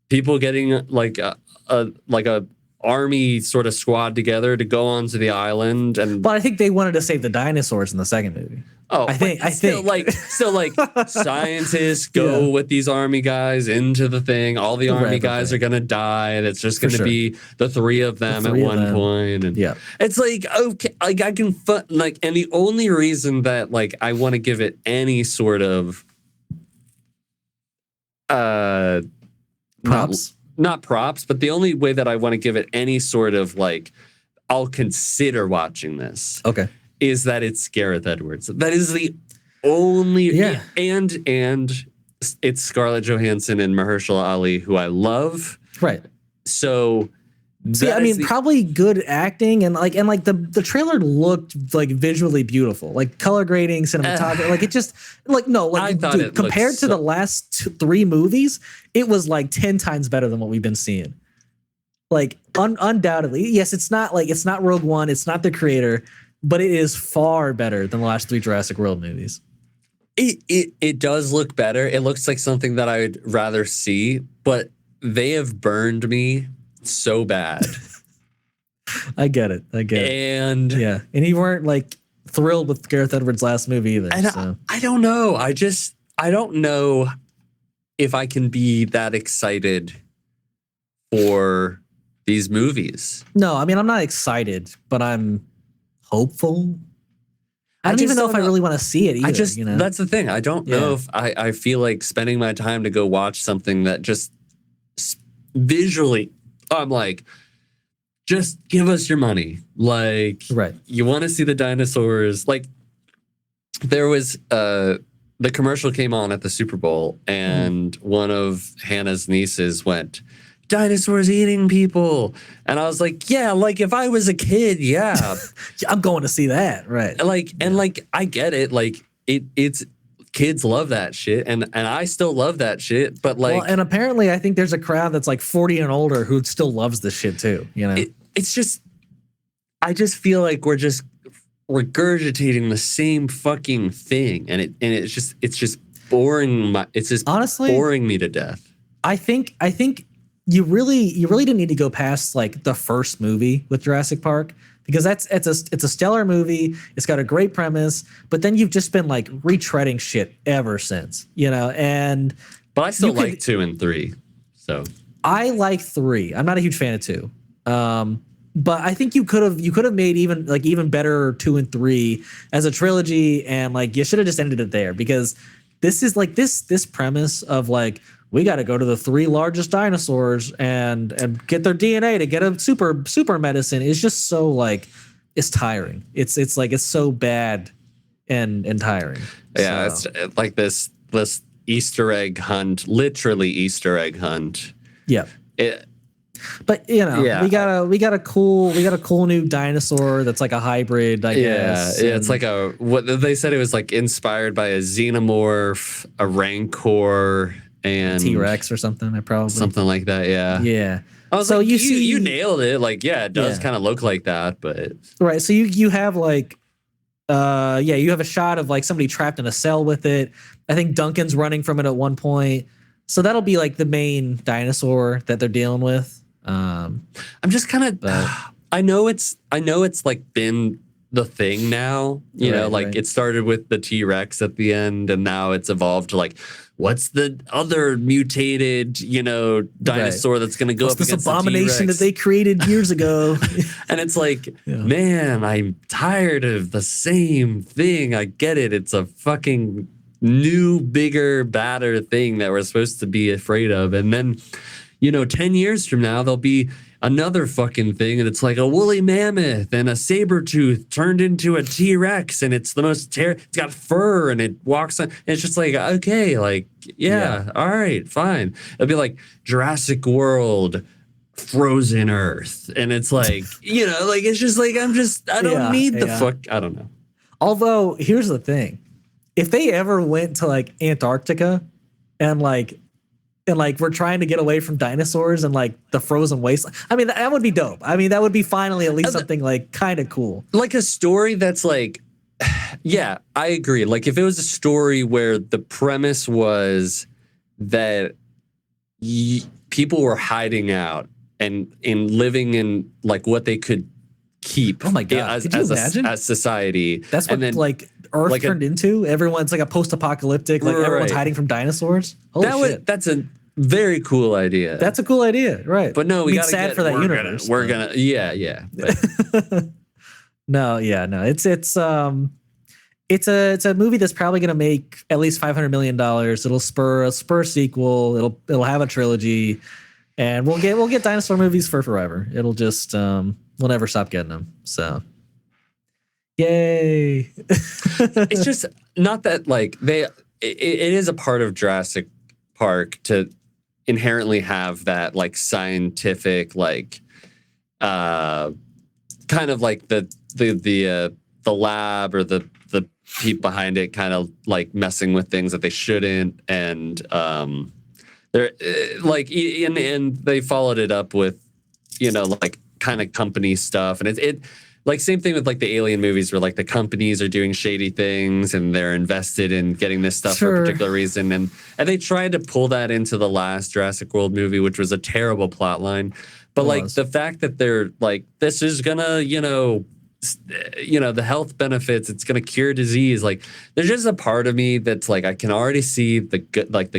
people getting like a army sort of squad together to go onto the island. And but I think they wanted to save the dinosaurs in the second movie. Oh, I think scientists go with these army guys into the thing. All the army guys are gonna die, and it's just gonna be the three of them at one point. And it's like, okay, like I can like, and the only reason that like I want to give it any sort of props. Not props, but the only way that I want to give it any sort of like, I'll consider watching this. Okay. Is that it's Gareth Edwards. That is the only, and it's Scarlett Johansson and Mahershala Ali, who I love. Right. So I mean, probably good acting and the trailer looked like visually beautiful, like color grading, cinematography. Like it just dude, compared to the last three movies, it was like 10 times better than what we've been seeing. Like undoubtedly, yes, it's not Rogue One, it's not the creator, but it is far better than the last three Jurassic World movies. It does look better. It looks like something that I would rather see, but they have burned me so bad. I get it. And and you weren't like thrilled with Gareth Edwards' last movie either. And I don't know. I don't know if I can be that excited for these movies. No, I mean, I'm not excited, but I'm hopeful. I don't even know if I really want to see it either. That's the thing. I don't know if I feel like spending my time to go watch something that just visually, I'm like, just give us your money. Like, you want to see the dinosaurs. Like, there was the commercial came on at the Super Bowl, and one of Hannah's nieces went, "Dinosaurs eating people," and I was like, "Yeah, like if I was a kid, I'm going to see that." Right? And I get it. Like it's kids love that shit, and I still love that shit. But like, and apparently, I think there's a crowd that's like 40 and older who still loves this shit too. You know, it's just, I just feel like we're just regurgitating the same fucking thing, and it's just boring. It's just honestly boring me to death. I think you really didn't need to go past like the first movie with Jurassic Park, because it's a stellar movie. It's got a great premise, but then you've just been like retreading shit ever since, you know. But I still like 2 and 3. So I like 3. I'm not a huge fan of 2. But I think you could have made even better 2 and 3 as a trilogy, and like you should have just ended it there, because this is like this premise of like, we got to go to the 3 largest dinosaurs and get their DNA to get a super medicine. It's just so like, it's tiring. It's like, it's so bad and tiring. Yeah, so. It's like this Easter egg hunt, literally Easter egg hunt. Yeah. But you know, we got a cool new dinosaur that's like a hybrid, I guess. Yeah, it's like what they said, it was like inspired by a xenomorph, a rancor, and T-Rex or something. Something like that. Yeah. I was like, you nailed it. Like, it does kind of look like that, but right. So you have like, you have a shot of like somebody trapped in a cell with it. I think Duncan's running from it at one point. So that'll be like the main dinosaur that they're dealing with. I'm just kind of, I know it's like been the thing now, you know, like it started with the T-Rex at the end, and now it's evolved to like, what's the other mutated, you know, dinosaur that's going to go up against this abomination that they created years ago? And it's like, man, I'm tired of the same thing. I get it. It's a fucking new, bigger, badder thing that we're supposed to be afraid of. And then, you know, 10 years from now, there'll be another fucking thing, and it's like a woolly mammoth and a saber tooth turned into a T-Rex, and it's the most it's got fur and it walks on. And it's just like, okay, like, yeah, all right, fine. It'd be like Jurassic World, Frozen Earth, and it's like, you know, like it's just like I don't need the fuck. I don't know. Although here's the thing, if they ever went to like Antarctica and we're trying to get away from dinosaurs and like the frozen wasteland, I mean, that would be dope. I mean, that would be finally at least something like kind of cool. Like a story that's like, yeah, I agree. Like if it was a story where the premise was that people were hiding out and living in like what they could keep. Oh my God. As society. That's what like Earth like turned into. Everyone's like a post-apocalyptic, like everyone's hiding from dinosaurs. Holy shit. That's a very cool idea. That's a cool idea, right? But no, we got sad for that universe. We're gonna yeah. But. No. It's a movie that's probably gonna make at least $500 million. It'll spur a sequel. It'll have a trilogy, and we'll get dinosaur movies for forever. It'll just we'll never stop getting them. So. Yay. It's just not that like it is a part of Jurassic Park to inherently have that like scientific like kind of like the lab or the people behind it kind of like messing with things that they shouldn't, and they're like and they followed it up with, you know, like kind of company stuff, and it like same thing with like the Alien movies where like the companies are doing shady things and they're invested in getting this stuff for a particular reason. And they tried to pull that into the last Jurassic World movie, which was a terrible plot line. But like the fact that they're like, this is gonna, you know, the health benefits, it's gonna cure disease. Like there's just a part of me that's like, I can already see the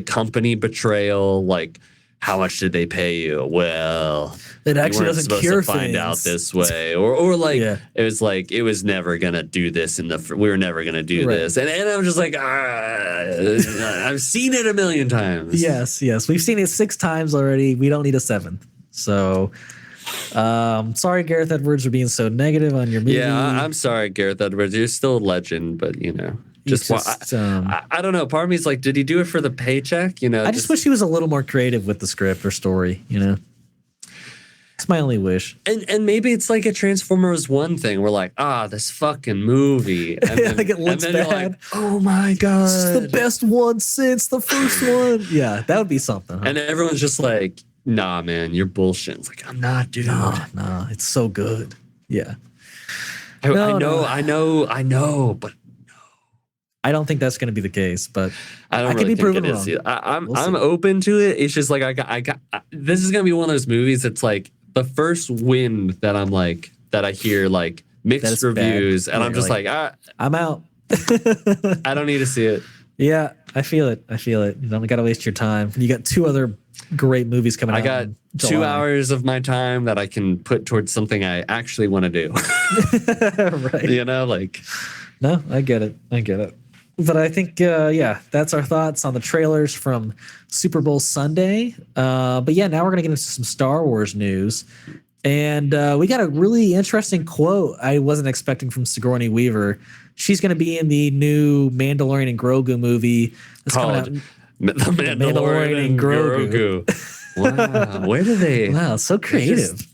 company betrayal, like, how much did they pay you? Well, it actually doesn't cure things. Find out this way, or like it was like it was never gonna do this we were never gonna do this, and I'm just like, I've seen it a million times. Yes, we've seen it 6 times already. We don't need a 7th. So, sorry, Gareth Edwards, for being so negative on your movie. Yeah, I'm sorry, Gareth Edwards. You're still a legend, but you know. I don't know. Part of me is like, did he do it for the paycheck? You know, I just wish he was a little more creative with the script or story. You know, it's my only wish. And maybe it's like a Transformers 1 thing. We're like, this fucking movie, and then, like it looks bad. Like, oh my God, this is the best one since the first one. Yeah, that would be something. Huh? And everyone's just like, nah, man, you're bullshit. It's like, I'm not, dude. No, it's so good. Yeah, I know, but. I don't think that's going to be the case, but I could be proven wrong. I'm open to it. It's just like this is going to be one of those movies that's like the first wind that I'm like that I hear like mixed reviews, and I'm just like I'm out. I don't need to see it. Yeah, I feel it. You don't got to waste your time. You got 2 other great movies coming out. I got 2 hours of my time that I can put towards something I actually want to do. Right. You know, like. No, I get it. But I think, that's our thoughts on the trailers from Super Bowl Sunday. But yeah, now we're going to get into some Star Wars news. And we got a really interesting quote I wasn't expecting from Sigourney Weaver. She's going to be in the new Mandalorian and Grogu movie. That's called The Mandalorian and Grogu. Wow, where do they? Wow, so creative.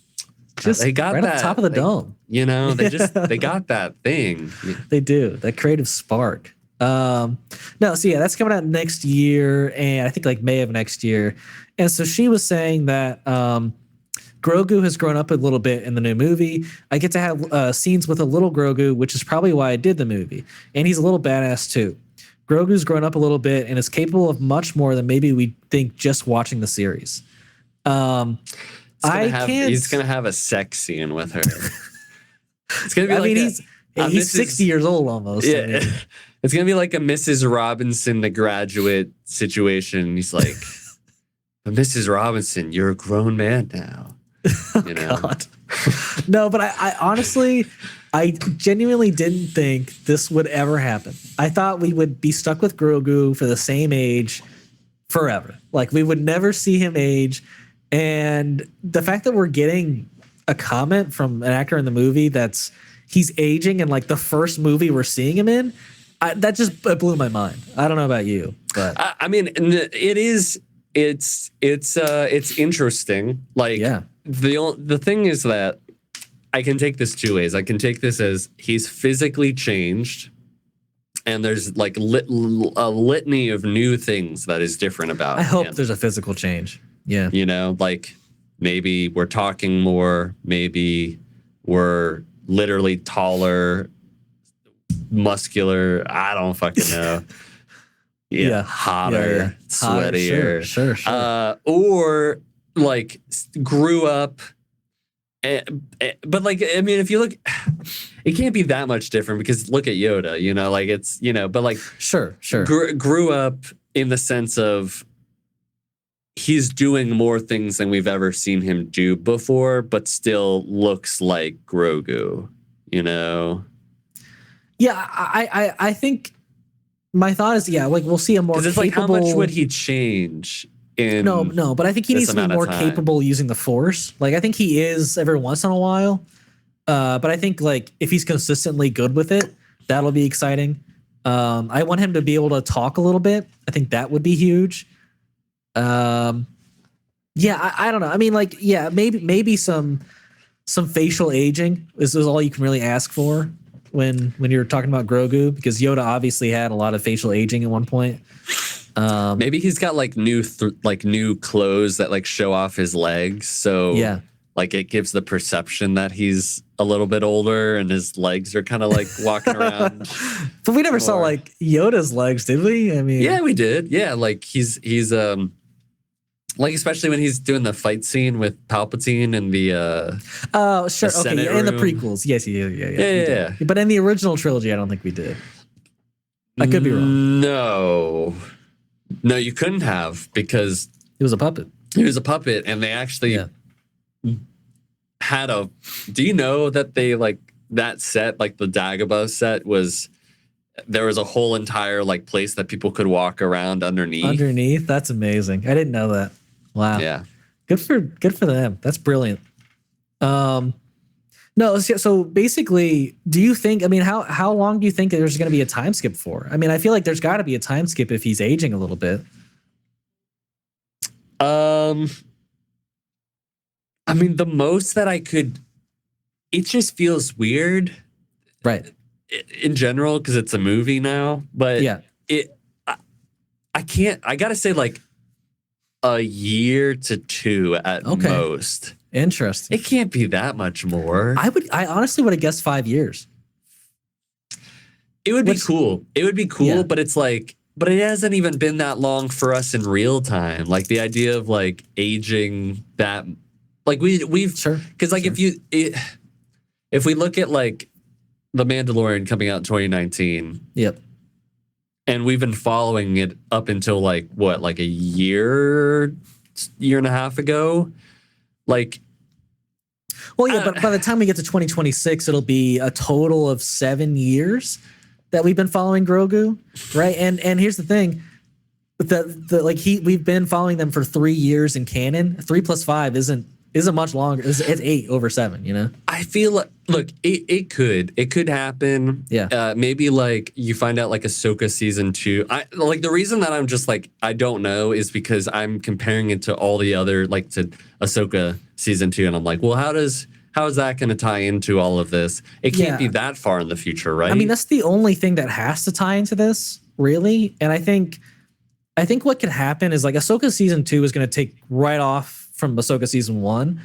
Just they got right that, at the top of the dome. You know, they got that thing. They do, that creative spark. That's coming out next year, and I think like May of next year. And so she was saying that Grogu has grown up a little bit in the new movie. I get to have scenes with a little Grogu, which is probably why I did the movie. And he's a little badass too. Grogu's grown up a little bit and is capable of much more than maybe we think just watching the series. He's gonna have a sex scene with her. It's gonna be he's 60 years old almost. Yeah. I mean. It's going to be like a Mrs. Robinson, The Graduate situation. He's like, but Mrs. Robinson, you're a grown man now. You know? God. No, but I honestly, I genuinely didn't think this would ever happen. I thought we would be stuck with Grogu for the same age forever. Like we would never see him age. And the fact that we're getting a comment from an actor in the movie that's he's aging in like the first movie we're seeing him in, that just blew my mind. I don't know about you, but I mean, it's interesting. Like, yeah. The thing is that I can take this two ways. I can take this as he's physically changed, and there's like a litany of new things that is different about I hope him. there's a physical change. Yeah. You know, like maybe we're talking more, maybe we're literally taller, muscular. I don't fucking know. Yeah, hotter, sweatier. Sure. Or like grew up. But like, I mean, if you look, it can't be that much different because look at Yoda, you know, like it's, you know, but like, sure. Grew up in the sense of he's doing more things than we've ever seen him do before, but still looks like Grogu, you know? Yeah, I think my thought is, yeah, like we'll see a more capable... Because it's like, how much would he change in... No, but I think he needs to be more capable using the Force. Like, I think he is every once in a while. But I think, like, if he's consistently good with it, that'll be exciting. I want him to be able to talk a little bit. I think that would be huge. Yeah, I don't know. I mean, like, yeah, maybe some facial aging is all you can really ask for when you're talking about Grogu, because Yoda obviously had a lot of facial aging at one point. Maybe he's got like new clothes that like show off his legs, so yeah, like it gives the perception that he's a little bit older and his legs are kind of like walking around. But we never saw like Yoda's legs, did we? I mean, yeah, we did. Yeah, like he's like, especially when he's doing the fight scene with Palpatine and the oh, sure, the okay, yeah, in the prequels, yes, yeah. But in the original trilogy, I don't think we did. I could be wrong. No, you couldn't have, because he was a puppet. He was a puppet, and they actually had a. Do you know that they like that set, like the Dagobah set, there was a whole entire like place that people could walk around underneath? That's amazing. I didn't know that. Wow. Yeah. Good for them. That's brilliant. No, so basically, do you think, I mean, how long do you think there's going to be a time skip for? I mean, I feel like there's got to be a time skip if he's aging a little bit. I mean, the most that I could, it just feels weird. Right. In general, because it's a movie now, but yeah, I can't. I gotta say, like a year to two at most. Interesting. It can't be that much more. I honestly would have guessed 5 years. It would be cool. It would be cool, but it's like, but it hasn't even been that long for us in real time. Like the idea of like aging that, like we've because like if we look at like The Mandalorian coming out in 2019. Yep. And we've been following it up until like what, like a year and a half ago? Like, well, yeah, but by the time we get to 2026, it'll be a total of 7 years that we've been following Grogu, right? And here's the thing. We've been following them for 3 years in canon. 3 + 5 isn't much longer. It's 8 over 7, you know? I feel like, look, it could happen. Yeah. Maybe like you find out like Ahsoka season 2. Like the reason that I'm just like, I don't know is because I'm comparing it to all the other, like to Ahsoka season 2. And I'm like, well, how is that going to tie into all of this? It can't be that far in the future, right? I mean, that's the only thing that has to tie into this, really. And I think what could happen is like Ahsoka season 2 is going to take right off from Ahsoka season 1.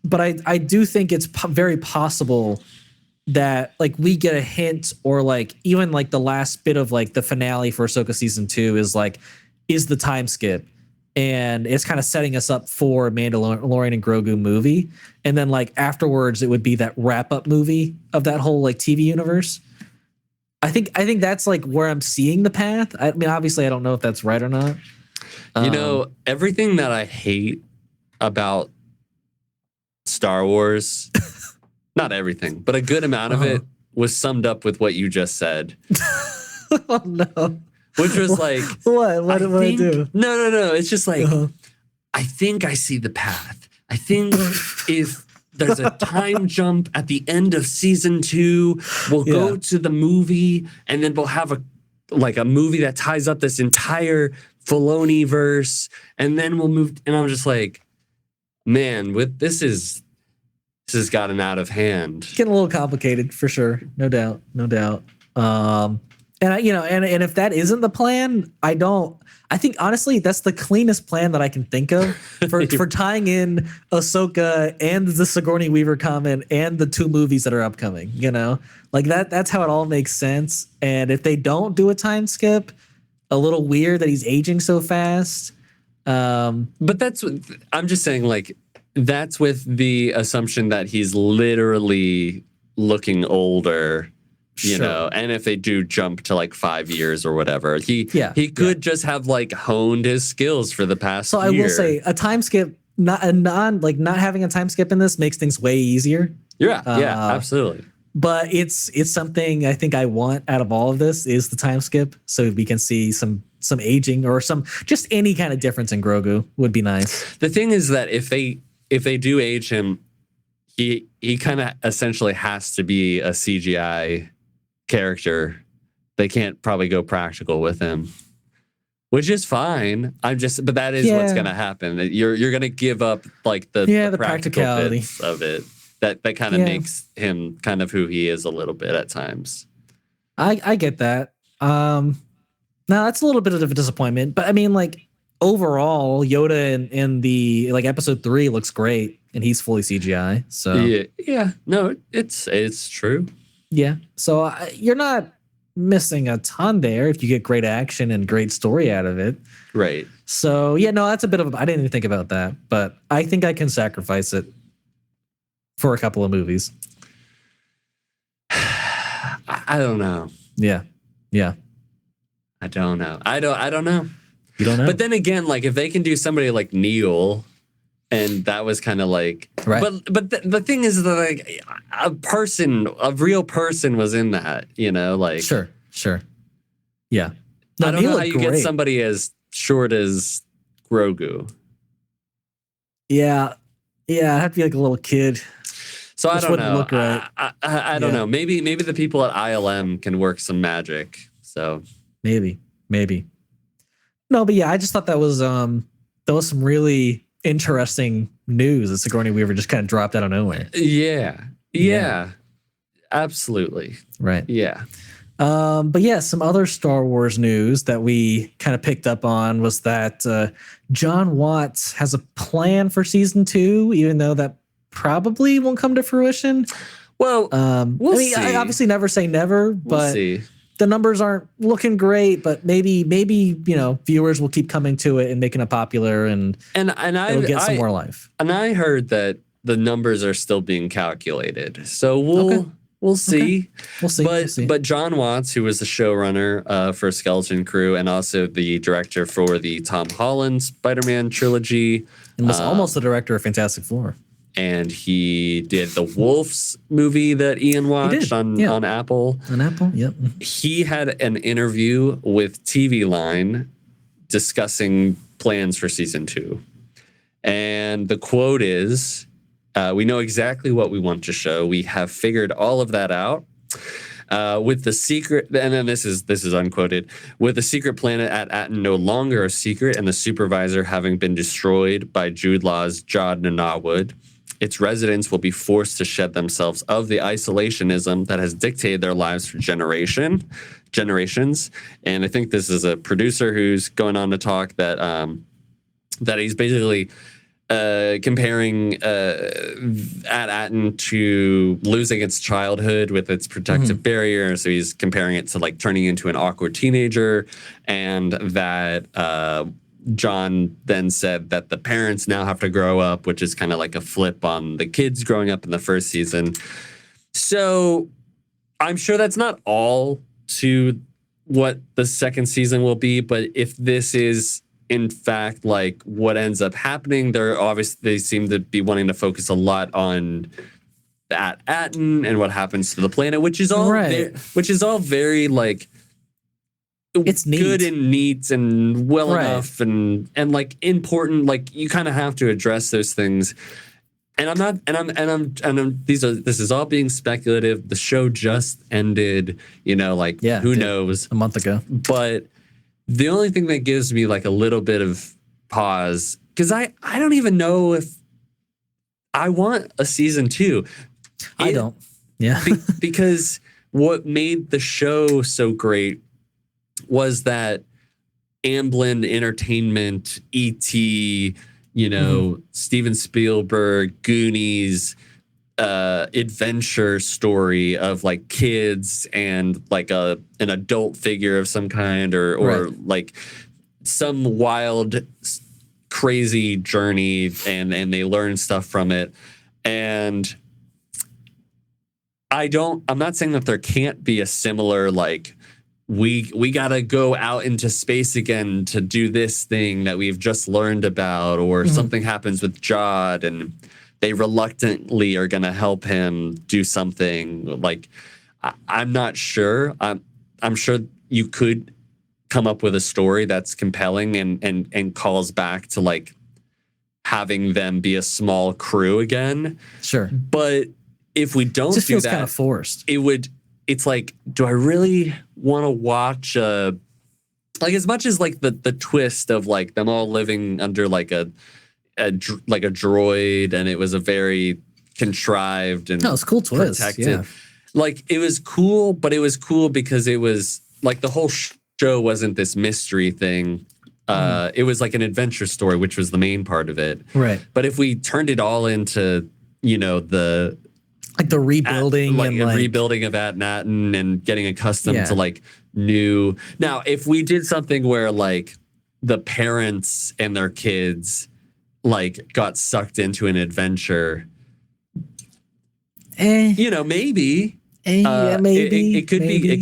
But I do think it's very possible that like we get a hint, or like even like the last bit of like the finale for Ahsoka season 2 is the time skip, and it's kind of setting us up for a Mandalorian and Grogu movie, and then like afterwards it would be that wrap up movie of that whole like TV universe. I think that's like where I'm seeing the path. I mean, obviously I don't know if that's right or not. You know, everything that I hate about Star Wars, not everything, but a good amount of it was summed up with what you just said. Oh, no. Which was like... What did I do? No. It's just like, I think I see the path. I think if there's a time jump at the end of season 2, we'll go to the movie, and then we'll have a movie that ties up this entire Filoni verse, and then we'll move. And I'm just like, man, this has gotten out of hand. Getting a little complicated for sure. No doubt. And if that isn't the plan, I think honestly that's the cleanest plan that I can think of for tying in Ahsoka and the Sigourney Weaver comment and the 2 movies that are upcoming, like that's how it all makes sense. And if they don't do a time skip, a little weird that he's aging so fast. But I'm just saying, like, that's with the assumption that he's literally looking older, you know, and if they do jump to like 5 years or whatever, he could just have like honed his skills for the past year. I will say a time skip, not having a time skip in this makes things way easier. Yeah, absolutely. But it's something I think I want out of all of this is the time skip, so we can see some aging or just any kind of difference in Grogu would be nice. The thing is that if they do age him, he kind of essentially has to be a CGI character. They can't probably go practical with him, which is fine. But that is what's going to happen. You're going to give up like the practicality bits of it. That kind of makes him kind of who he is a little bit at times. I get that. Now that's a little bit of a disappointment, but I mean, like overall, Yoda in the episode 3 looks great, and he's fully CGI. So no, it's true. Yeah, so you're not missing a ton there if you get great action and great story out of it. Right. So that's a bit of I didn't even think about that, but I think I can sacrifice it for a couple of movies. I don't know. Yeah. I don't know. I don't know. You don't know? But then again, like if they can do somebody like Neil, and that was kind of like, right. But the thing is that like a real person was in that, like. Sure. Yeah. No, I don't know how you get somebody as short as Grogu. Yeah. Yeah. I'd have to be like a little kid. So I don't know. Look right. I don't know. Maybe the people at ILM can work some magic. So maybe. No, but I just thought that was some really interesting news that Sigourney Weaver just kind of dropped out of nowhere. Yeah. Absolutely. Right. Yeah. But some other Star Wars news that we kind of picked up on was that Jon Watt has a plan for season 2, even though that probably won't come to fruition. Well, we'll see. I obviously never say never, but we'll see. The numbers aren't looking great, but maybe viewers will keep coming to it and making it popular, and it'll get some more life. And I heard that the numbers are still being calculated, so we'll see. We'll see. But Jon Watts, who was the showrunner for Skeleton Crew and also the director for the Tom Holland Spider-Man trilogy, and was almost the director of Fantastic Four. And he did the Wolves movie that Ian watched on Apple. On Apple, yep. He had an interview with TV Line discussing plans for season 2. And the quote is, we know exactly what we want to show. We have figured all of that out. With the secret, and then this is unquoted, with the secret planet at Atten no longer a secret and the supervisor having been destroyed by Jude Law's Jod Nanawood, its residents will be forced to shed themselves of the isolationism that has dictated their lives for generations. And I think this is a producer who's going on to talk that he's basically comparing Atten to losing its childhood with its protective barrier. So he's comparing it to like turning into an awkward teenager, and that John then said that the parents now have to grow up, which is kind of like a flip on the kids growing up in the first season. So I'm sure that's not all to what the second season will be, but if this is in fact like what ends up happening, they seem to be wanting to focus a lot on that Atten and what happens to the planet, which is all very like it's neat. Good and neat and well Right. enough and like important. Like you kind of have to address those things. And I'm not, and I'm. This is all being speculative. The show just ended. You know, like who knows? A month ago. But the only thing that gives me like a little bit of pause, because I don't even know if I want a season 2. I don't. Yeah. Because what made the show so great was that Amblin Entertainment, E.T., you know, Steven Spielberg, Goonies, adventure story of like kids and like an adult figure of some kind or like some wild, crazy journey and they learn stuff from it. And I'm not saying that there can't be a similar like we got to go out into space again to do this thing that we've just learned about, or something happens with Jod and they reluctantly are going to help him do something. Like, I'm not sure. I'm sure you could come up with a story that's compelling and calls back to like having them be a small crew again. Sure. But if we don't just do feels that, kind of forced. It's like, do I really want to watch like as much as like the twist of like them all living under like a droid, and it was a very contrived and it's a cool twist. Protected. Yeah. Like it was cool, but it was cool because it was like the whole show wasn't this mystery thing. It was like an adventure story, which was the main part of it. Right. But if we turned it all into, you know, the rebuilding like and a like rebuilding of At-Naten and getting accustomed to like new. Now, if we did something where like the parents and their kids like got sucked into an adventure, you know, maybe. Maybe it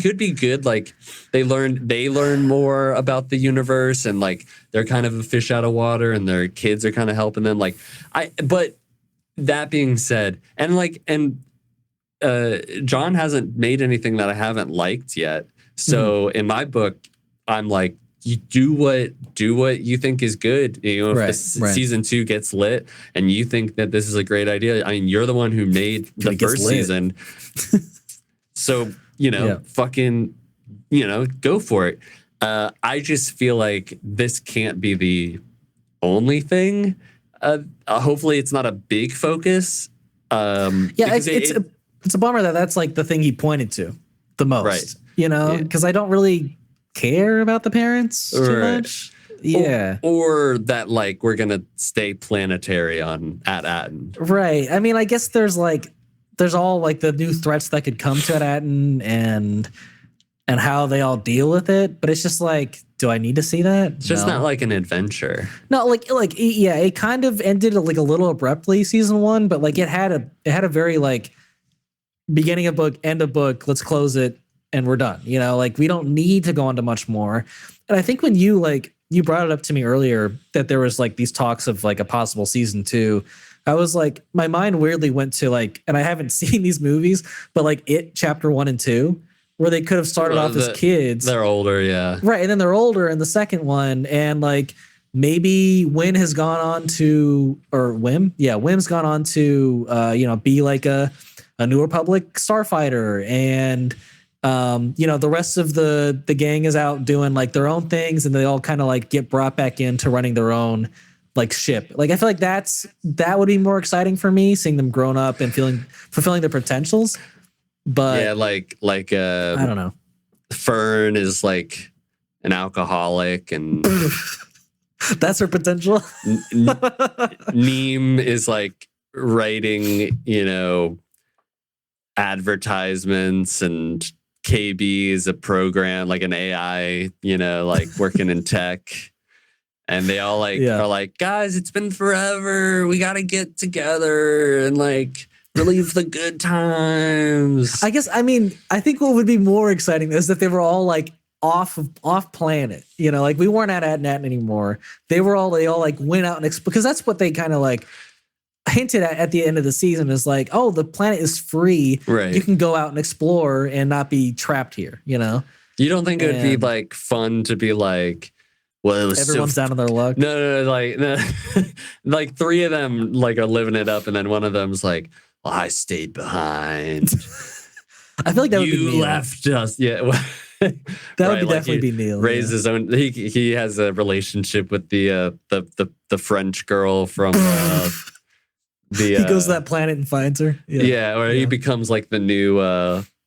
could be good. Like they learn more about the universe, and like they're kind of a fish out of water, and their kids are kind of helping them. Like but that being said, Jon hasn't made anything that I haven't liked yet. So in my book, I'm like, you do what you think is good. You know, if season 2 gets lit and you think that this is a great idea, I mean, you're the one who made the first season. So, you know, fucking, you know, go for it. I just feel like this can't be the only thing. Hopefully it's not a big focus. It's a bummer that that's like the thing he pointed to the most. Right. You know, because I don't really care about the parents too much. Yeah. Or that like we're gonna stay planetary on At-Aten. Right. I mean, I guess there's all like the new threats that could come to At-Aten and how they all deal with it. But it's just like, do I need to see that? It's just not like an adventure. No, it kind of ended like a little abruptly season 1, but like it had a very like beginning of book, end of book, let's close it and we're done. You know, like we don't need to go into much more. And I think when you brought it up to me earlier that there was like these talks of like a possible season 2, I was like, my mind weirdly went to like, and I haven't seen these movies, but like It Chapter 1 and 2, where they could have started off as kids. They're older, yeah. Right. And then they're older in the second one. And like maybe Win has gone on to, or Wim? Yeah, Wim's gone on to, you know, be like a New Republic starfighter. And, you know, the rest of the gang is out doing like their own things, and they all kind of like get brought back into running their own like ship. Like I feel like that would be more exciting for me, seeing them grown up and fulfilling their potentials. But yeah, like I don't know. Fern is like an alcoholic, and that's her potential. Neem is like writing, you know, advertisements, and KB is a program, like an AI, you know, like working in tech. And they all like are like, guys, it's been forever. We got to get together and like relive the good times. I guess, I mean, I think what would be more exciting is that they were all like off planet, you know, like we weren't at At-Naten anymore. They all like went out and because that's what they kind of like hinted at the end of the season is like, oh, the planet is free. Right. You can go out and explore and not be trapped here, you know? You don't think it would be And- like fun to be like, well, it was Everyone's down on their luck. No, like no. Like 3 of them like are living it up, and then one of them's like, well, I stayed behind. I feel like that would be You Neil. left us. Yeah. That would be definitely be Neil. Raised his own. He has a relationship with the French girl from He goes to that planet and finds her. or he becomes like the new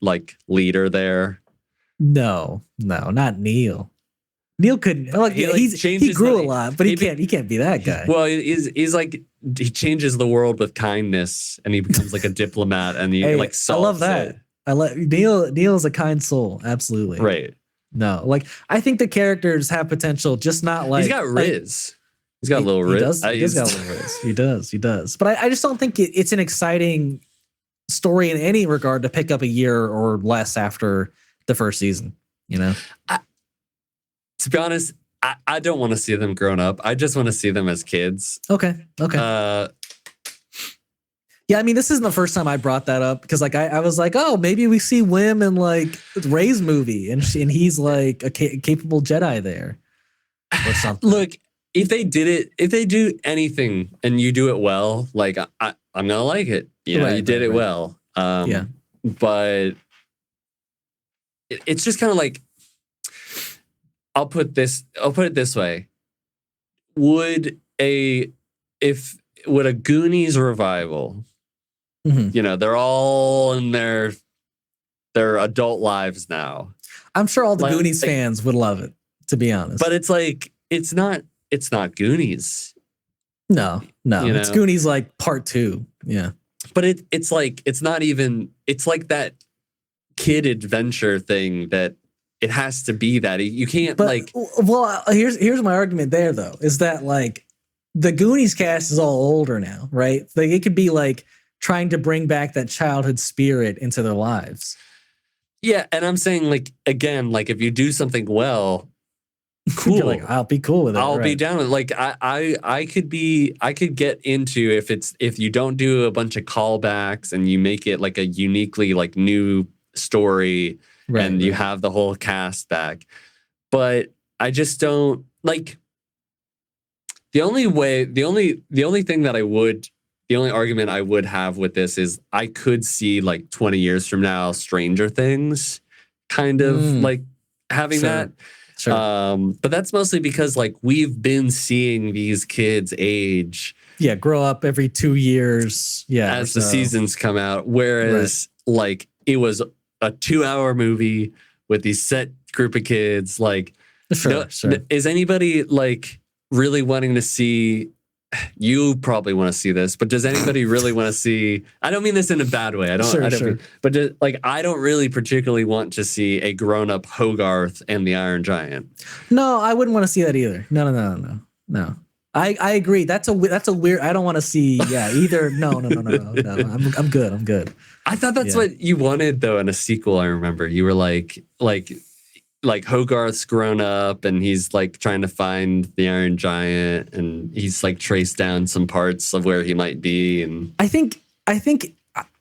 like leader there. No, not Neil. Neil couldn't. Like, he grew a lot, but he can't be that guy. Well, he's like he changes the world with kindness, and he becomes like a diplomat, and he like solves I love that. it. I love Neil is a kind soul. Absolutely. Right. No, like I think the characters have potential, just not like he's got Riz. He's got a little Riz. He does got a little Riz. He does. But I just don't think it's an exciting story in any regard to pick up a year or less after the first season. You know. To be honest, I don't want to see them grown up. I just want to see them as kids. Okay. Yeah, I mean, this isn't the first time I brought that up because, like, I was like, oh, maybe we see Wim in like Rey's movie, and he's like a capable Jedi there, or something. Look, if they do anything and you do it well, like I'm gonna like it. You know, you did it well. But it's just kind of like, I'll put it this way: would a Goonies revival? Mm-hmm. You know, they're all in their adult lives now. I'm sure all the Goonies fans would love it, to be honest. But it's like it's not Goonies. No, you it's know? Goonies like part 2. Yeah, but it's like it's not even. It's like that kid adventure thing that it has to be that you can't like. Well, here's my argument there though, is that like the Goonies cast is all older now, right? Like it could be like trying to bring back that childhood spirit into their lives. Yeah, and I'm saying like again, like if you do something well, cool. Like, I'll be cool with it. I'll be down with it. Like I could get into if you don't do a bunch of callbacks and you make it like a uniquely like new story and you have the whole cast back. But I just don't like the only argument I would have with this is I could see like 20 years from now, Stranger Things kind of like having that. Sure. But that's mostly because like we've been seeing these kids age. Yeah, grow up every 2 years. Yeah. As the seasons come out. Whereas like it was a 2-hour movie with these set group of kids. Like, is anybody like really wanting to see? You probably want to see this, but does anybody really want to see? I don't mean this in a bad way. I don't. But I don't really particularly want to see a grown-up Hogarth and the Iron Giant. No, I wouldn't want to see that either. No. I agree. That's a weird. I don't want to see. Yeah, either. No. I'm good. I thought that's what you wanted though in a sequel. I remember you were like Hogarth's grown up and he's like trying to find the Iron Giant and he's like traced down some parts of where he might be. And I think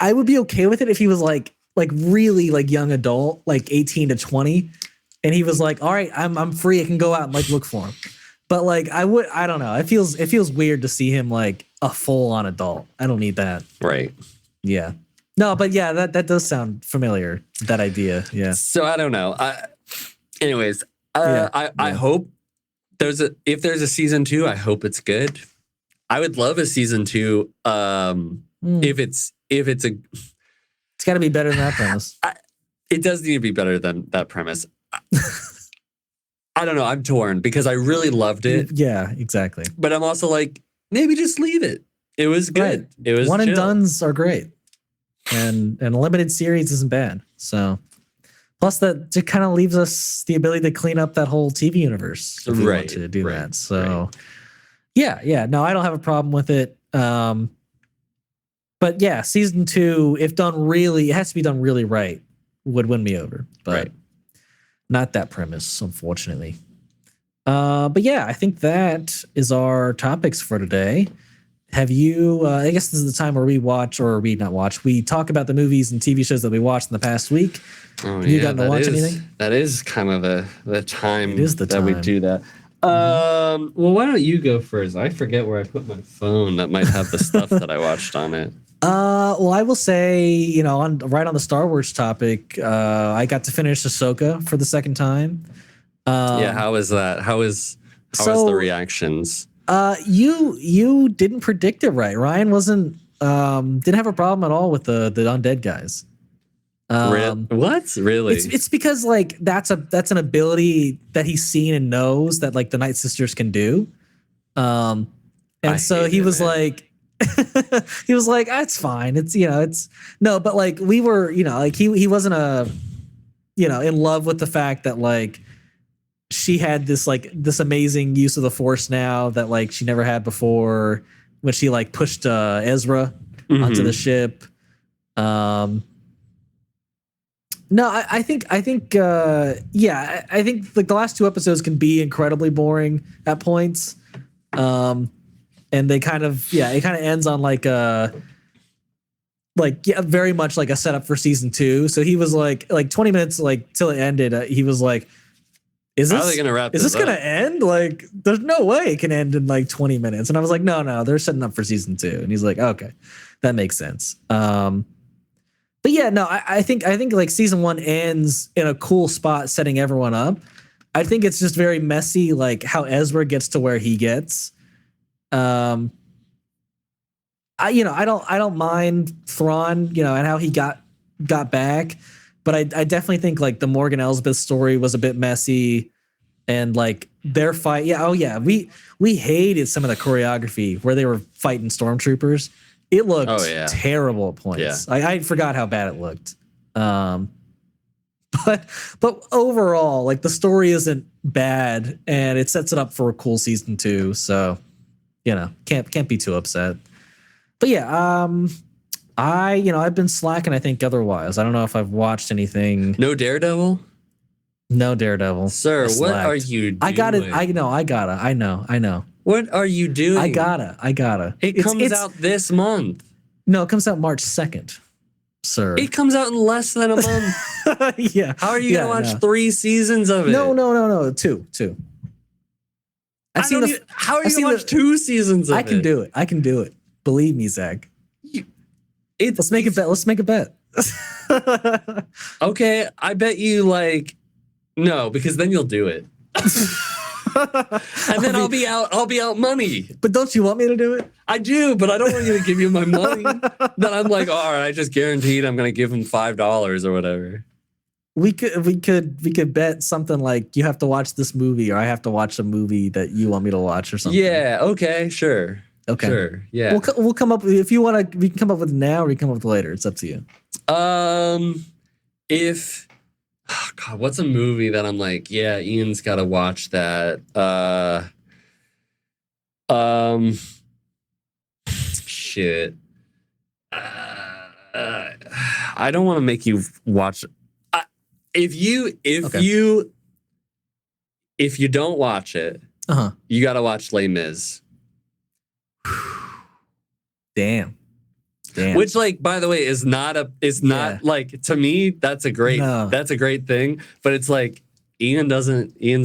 I would be okay with it if he was like really like young adult, like 18 to 20. And he was like, all right, I'm free. I can go out and like look for him. But like, I don't know. It feels weird to see him like a full on adult. I don't need that. Right. Yeah. No, but yeah, that does sound familiar. That idea. Yeah. So I don't know. Anyways, I hope if there's a season 2, I hope it's good. I would love a season 2. If it's it's got to be better than that premise. It does need to be better than that premise. I don't know. I'm torn because I really loved it. Yeah, exactly. But I'm also like, maybe just leave it. It was good. Right. It was one chill. and dones are great, and a limited series isn't bad. So. Plus, that it kind of leaves us the ability to clean up that whole TV universe if we want to do that. So, yeah. No, I don't have a problem with it. But yeah, season 2, if done really, it has to be done really right, would win me over. But not that premise, unfortunately. But yeah, I think that is our topics for today. have you? I guess this is the time where we we talk about the movies and TV shows that we watched in the past week. Oh, have you gotten to watch anything? That is kind of the time. It is the time that we do that. Well, why don't you go first? I forget where I put my phone that might have the stuff that I watched on it. Well, I will say, right on the Star Wars topic, I got to finish Ahsoka for the second time. How is that? How is the reactions? You didn't predict it right. Ryan didn't have a problem at all with the undead guys. What? Really? It's because like that's an ability that he's seen and knows that like the Night Sisters can do. And so he was like it's fine. It's no, but like we were, like he wasn't in love with the fact that like she had this amazing use of the Force now that like she never had before when she like pushed Ezra onto the ship. No, I think like the last two episodes can be incredibly boring at points. And they it kind of ends on very much like a setup for season 2. So he was like 20 minutes till it ended. He was like, how are they gonna wrap this up? Is this gonna end? Like, there's no way it can end in like 20 minutes. And I was like, no, they're setting up for season 2. And he's like, okay, that makes sense. But yeah, no, I think like season 1 ends in a cool spot, setting everyone up. I think it's just very messy, like how Ezra gets to where he gets. I don't mind Thrawn, and how he got back, but I definitely think like the Morgan Elsbeth story was a bit messy, and like their fight. We hated some of the choreography where they were fighting stormtroopers. It looked terrible at points. Yeah. I forgot how bad it looked. But overall, like the story isn't bad, and it sets it up for a cool season 2. So, can't be too upset. But yeah, I've been slacking. I think otherwise. I don't know if I've watched anything. No Daredevil. No Daredevil. Sir, what are you doing? I got it. I know. What are you doing? I gotta. It comes out this month. No, it comes out March 2nd, sir. It comes out in less than a month. Yeah. How are you gonna watch 3 seasons of it? No. Two. How are you gonna watch 2 seasons of it? I can do it. Believe me, Zach. Let's make a bet. Okay, I bet you no, because then you'll do it. And then I'll be out money. But don't you want me to do it? I do, but I don't want you to give you my money. Then I'm like, all right, I just guaranteed I'm gonna give him $5 or whatever. We could bet something like you have to watch this movie, or I have to watch a movie that you want me to watch, or something. Yeah. Okay. Sure. Okay. Sure. Yeah. We'll come up if you want to. We can come up with it now, or we can come up with it later. It's up to you. God, what's a movie that I'm like, yeah, Ian's got to watch that. Shit. I don't want to make you watch. If you don't watch it, you got to watch Les Mis. Damn. Which, by the way, is not to me, that's a great thing. But it's like Ian's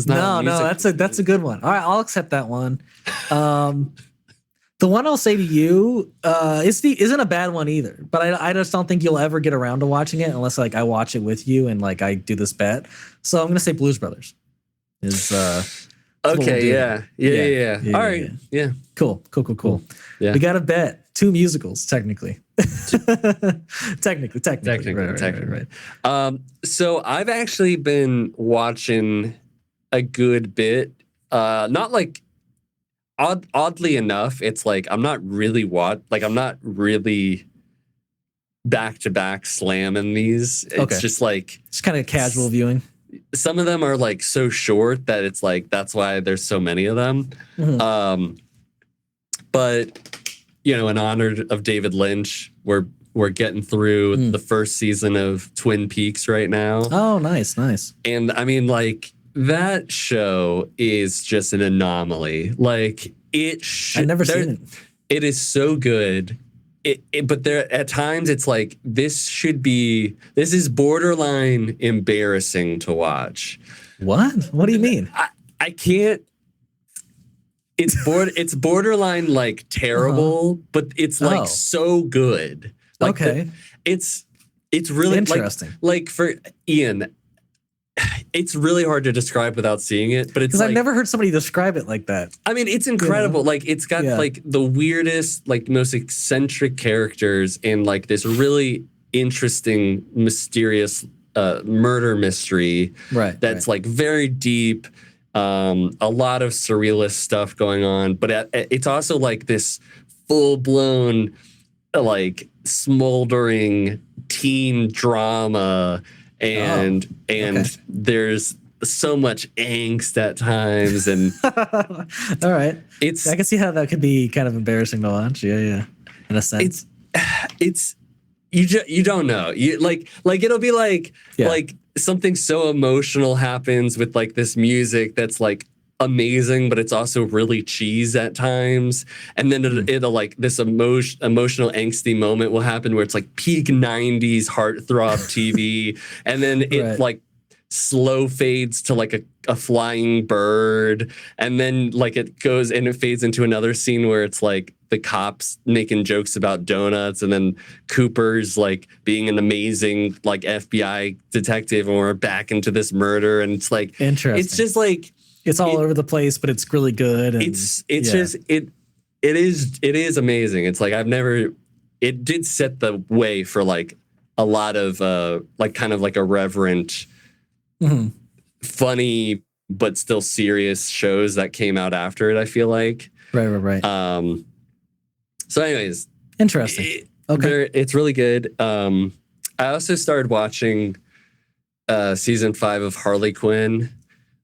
not. No, that's a good one. All right, I'll accept that one. The one I'll say to you isn't a bad one either. But I just don't think you'll ever get around to watching it unless I watch it with you and I do this bet. So I'm gonna say Blues Brothers is okay. Yeah. All right. Yeah. Cool. Yeah. We got a bet. 2 musicals, technically. Technically. Right. So I've actually been watching a good bit. Not oddly enough, it's I'm not really back to back slamming these. It's just it's kind of casual viewing. Some of them are so short that it's that's why there's so many of them. Mm-hmm. But in honor of David Lynch, we're getting through the first season of Twin Peaks right now. Oh, nice. And I mean, that show is just an anomaly. I've never seen it. It is so good. But there at times it's like this is borderline embarrassing to watch. What do you mean? I can't. It's borderline like terrible, but it's like so good. Like okay, it's really interesting. Like for Ian, it's really hard to describe without seeing it. But it's because I've never heard somebody describe it like that. I mean, it's incredible. Like it's got like the weirdest, like most eccentric characters and like this really interesting, mysterious murder mystery. Right. That's like very deep. A lot of surrealist stuff going on, but it's also like this full-blown, like smoldering teen drama, and there's so much angst at times, and all right, I can see how that could be kind of embarrassing to watch. Yeah, in a sense, it's you don't know, you like it'll be like something so emotional happens with like this music that's like amazing, but it's also really cheese at times. And then it'll like this emotional angsty moment will happen where it's like peak 90s heartthrob TV. And then it like slow fades to like a flying bird. And then like it goes and it fades into another scene where it's like the cops making jokes about donuts, and then Cooper's like being an amazing like FBI detective, and we're back into this murder. And it's like, interesting. It's just like, it's all over the place, but it's really good. And it's just, it is amazing. It's like, it did set the way for like a lot of like kind of like irreverent, funny, but still serious shows that came out after it, I feel like. Right. So anyways, interesting. It's really good. I also started watching season 5 of Harley Quinn,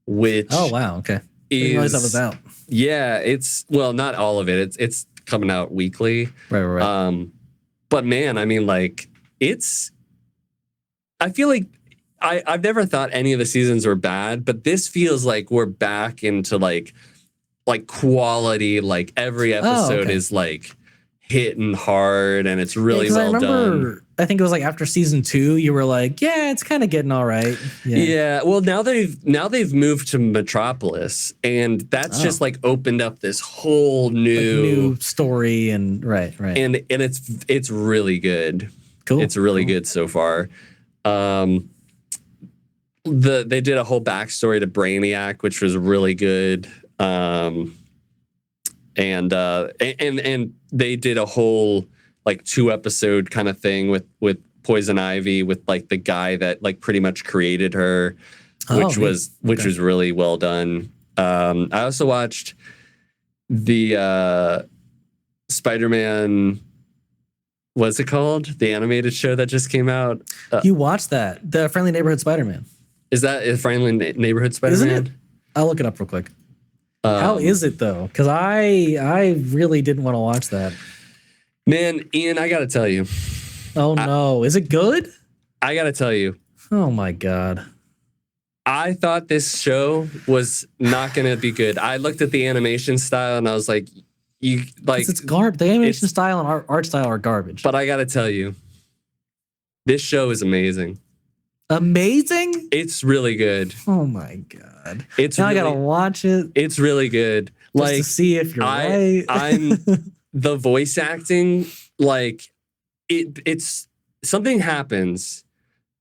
which I didn't realize that was out. Yeah, it's not all of it. It's coming out weekly. Right. But man, I mean, like I feel like I've never thought any of the seasons were bad, but this feels like we're back into like quality. Like every episode is like hitting hard, and it's really well done. I think it was like after season 2, you were like, yeah, it's kind of getting all right. Yeah. Well, now they've moved to Metropolis, and that's just like opened up this whole new story, and right. And it's really good. Cool. It's really good so far. They did a whole backstory to Brainiac, which was really good. And they did a whole like 2-episode kind of thing with Poison Ivy, with like the guy that like pretty much created her, which was really well done. I also watched the Spider-Man, what's it called? The animated show that just came out. You watched that? The Friendly Neighborhood Spider-Man. Is that a Friendly Neighborhood Spider-Man? Isn't it? I'll look it up real quick. How is it though? Because I really didn't want to watch that. Man, Ian, I gotta tell you. Oh no, is it good? I gotta tell you. Oh my god. I thought this show was not gonna be good. I looked at the animation style and I was like, it's garbage. The animation style and art style are garbage. But I gotta tell you, this show is amazing. Amazing? It's really good. Oh my god! I gotta watch it. It's really good. Just to see if you're right. I'm the voice acting. Like it's something happens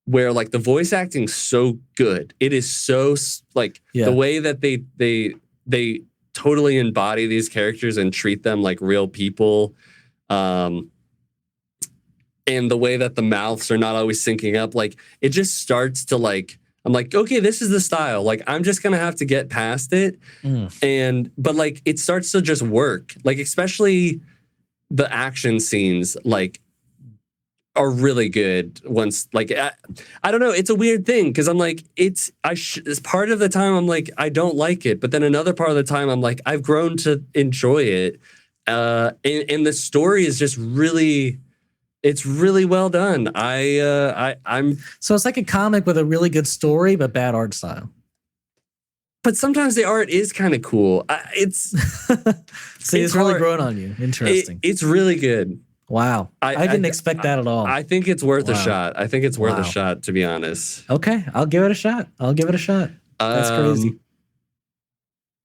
where like the voice acting's so good. It is so like the way that they totally embody these characters and treat them like real people. And the way that the mouths are not always syncing up, like it just starts to like, I'm like, okay, this is the style. Like, I'm just going to have to get past it. But like, it starts to just work. Like, especially the action scenes, like, are really good once, like, I don't know. It's a weird thing. Cause I'm like, it's part of the time I'm like, I don't like it. But then another part of the time I'm like, I've grown to enjoy it. And the story is just really, it's really well done. I'm so it's like a comic with a really good story, but bad art style. But sometimes the art is kind of cool. See, it's really growing on you. Interesting. It's really good. Wow. I didn't expect that at all. I think it's worth a shot. I think it's worth a shot, to be honest. Okay. I'll give it a shot. That's crazy.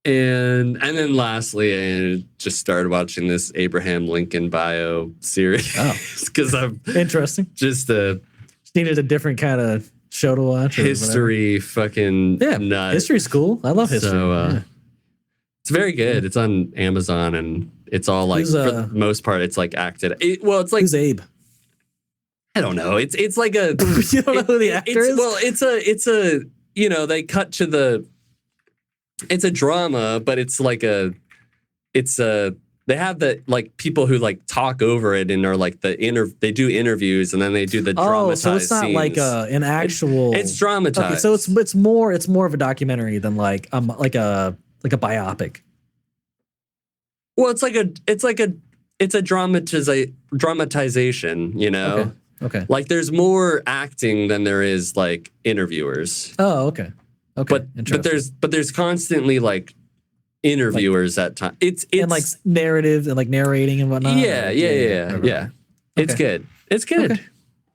And then lastly, I just started watching this Abraham Lincoln bio series because I'm interesting. Just needed a different kind of show to watch. History, fucking nut. History's cool. I love history. So it's very good. It's on Amazon and it's all like for the most part, it's like acted. It's like who's Abe? I don't know. It's like a you don't know who the actor is? Well, it's a they cut to it's a drama, but it's like they have the like people who like talk over it and are like they do interviews and then they do the dramatized so it's not scenes. like an actual. It's dramatized. Okay, so it's more of a documentary than like a biopic. Well, it's a dramatization, Okay. Like there's more acting than there is like interviewers. Oh, okay. Okay. But there's constantly like interviewers at times. It's and like narrative and like narrating and whatnot. Yeah. It's good. It's good. Okay.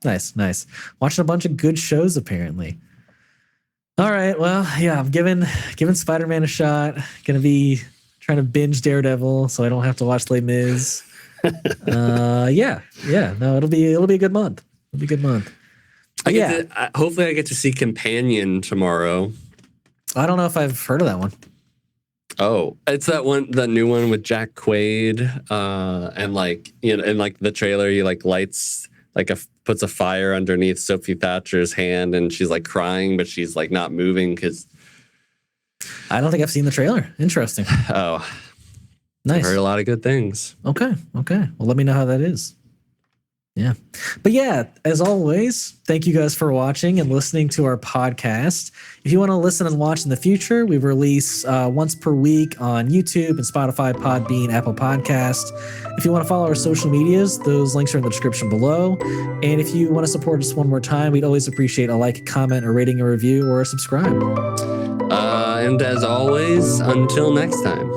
Nice. Watching a bunch of good shows apparently. All right. Well, yeah, I'm giving Spider-Man a shot. Gonna be trying to binge Daredevil so I don't have to watch Les Mis. Yeah. No, it'll be a good month. Hopefully I get to see Companion tomorrow. I don't know if I've heard of that one. Oh, it's that new one with Jack Quaid, and like in like the trailer, he like lights puts a fire underneath Sophie Thatcher's hand, and she's like crying, but she's like not moving because. I don't think I've seen the trailer. Interesting. Oh, nice. I've heard a lot of good things. Okay. Well, let me know how that is. Yeah. But yeah, as always, thank you guys for watching and listening to our podcast. If you want to listen and watch in the future, we release once per week on YouTube and Spotify, Podbean, Apple Podcast. If you want to follow our social medias, those links are in the description below. And if you want to support us one more time, we'd always appreciate a like, comment, a rating, a review, or a subscribe. And as always, until next time.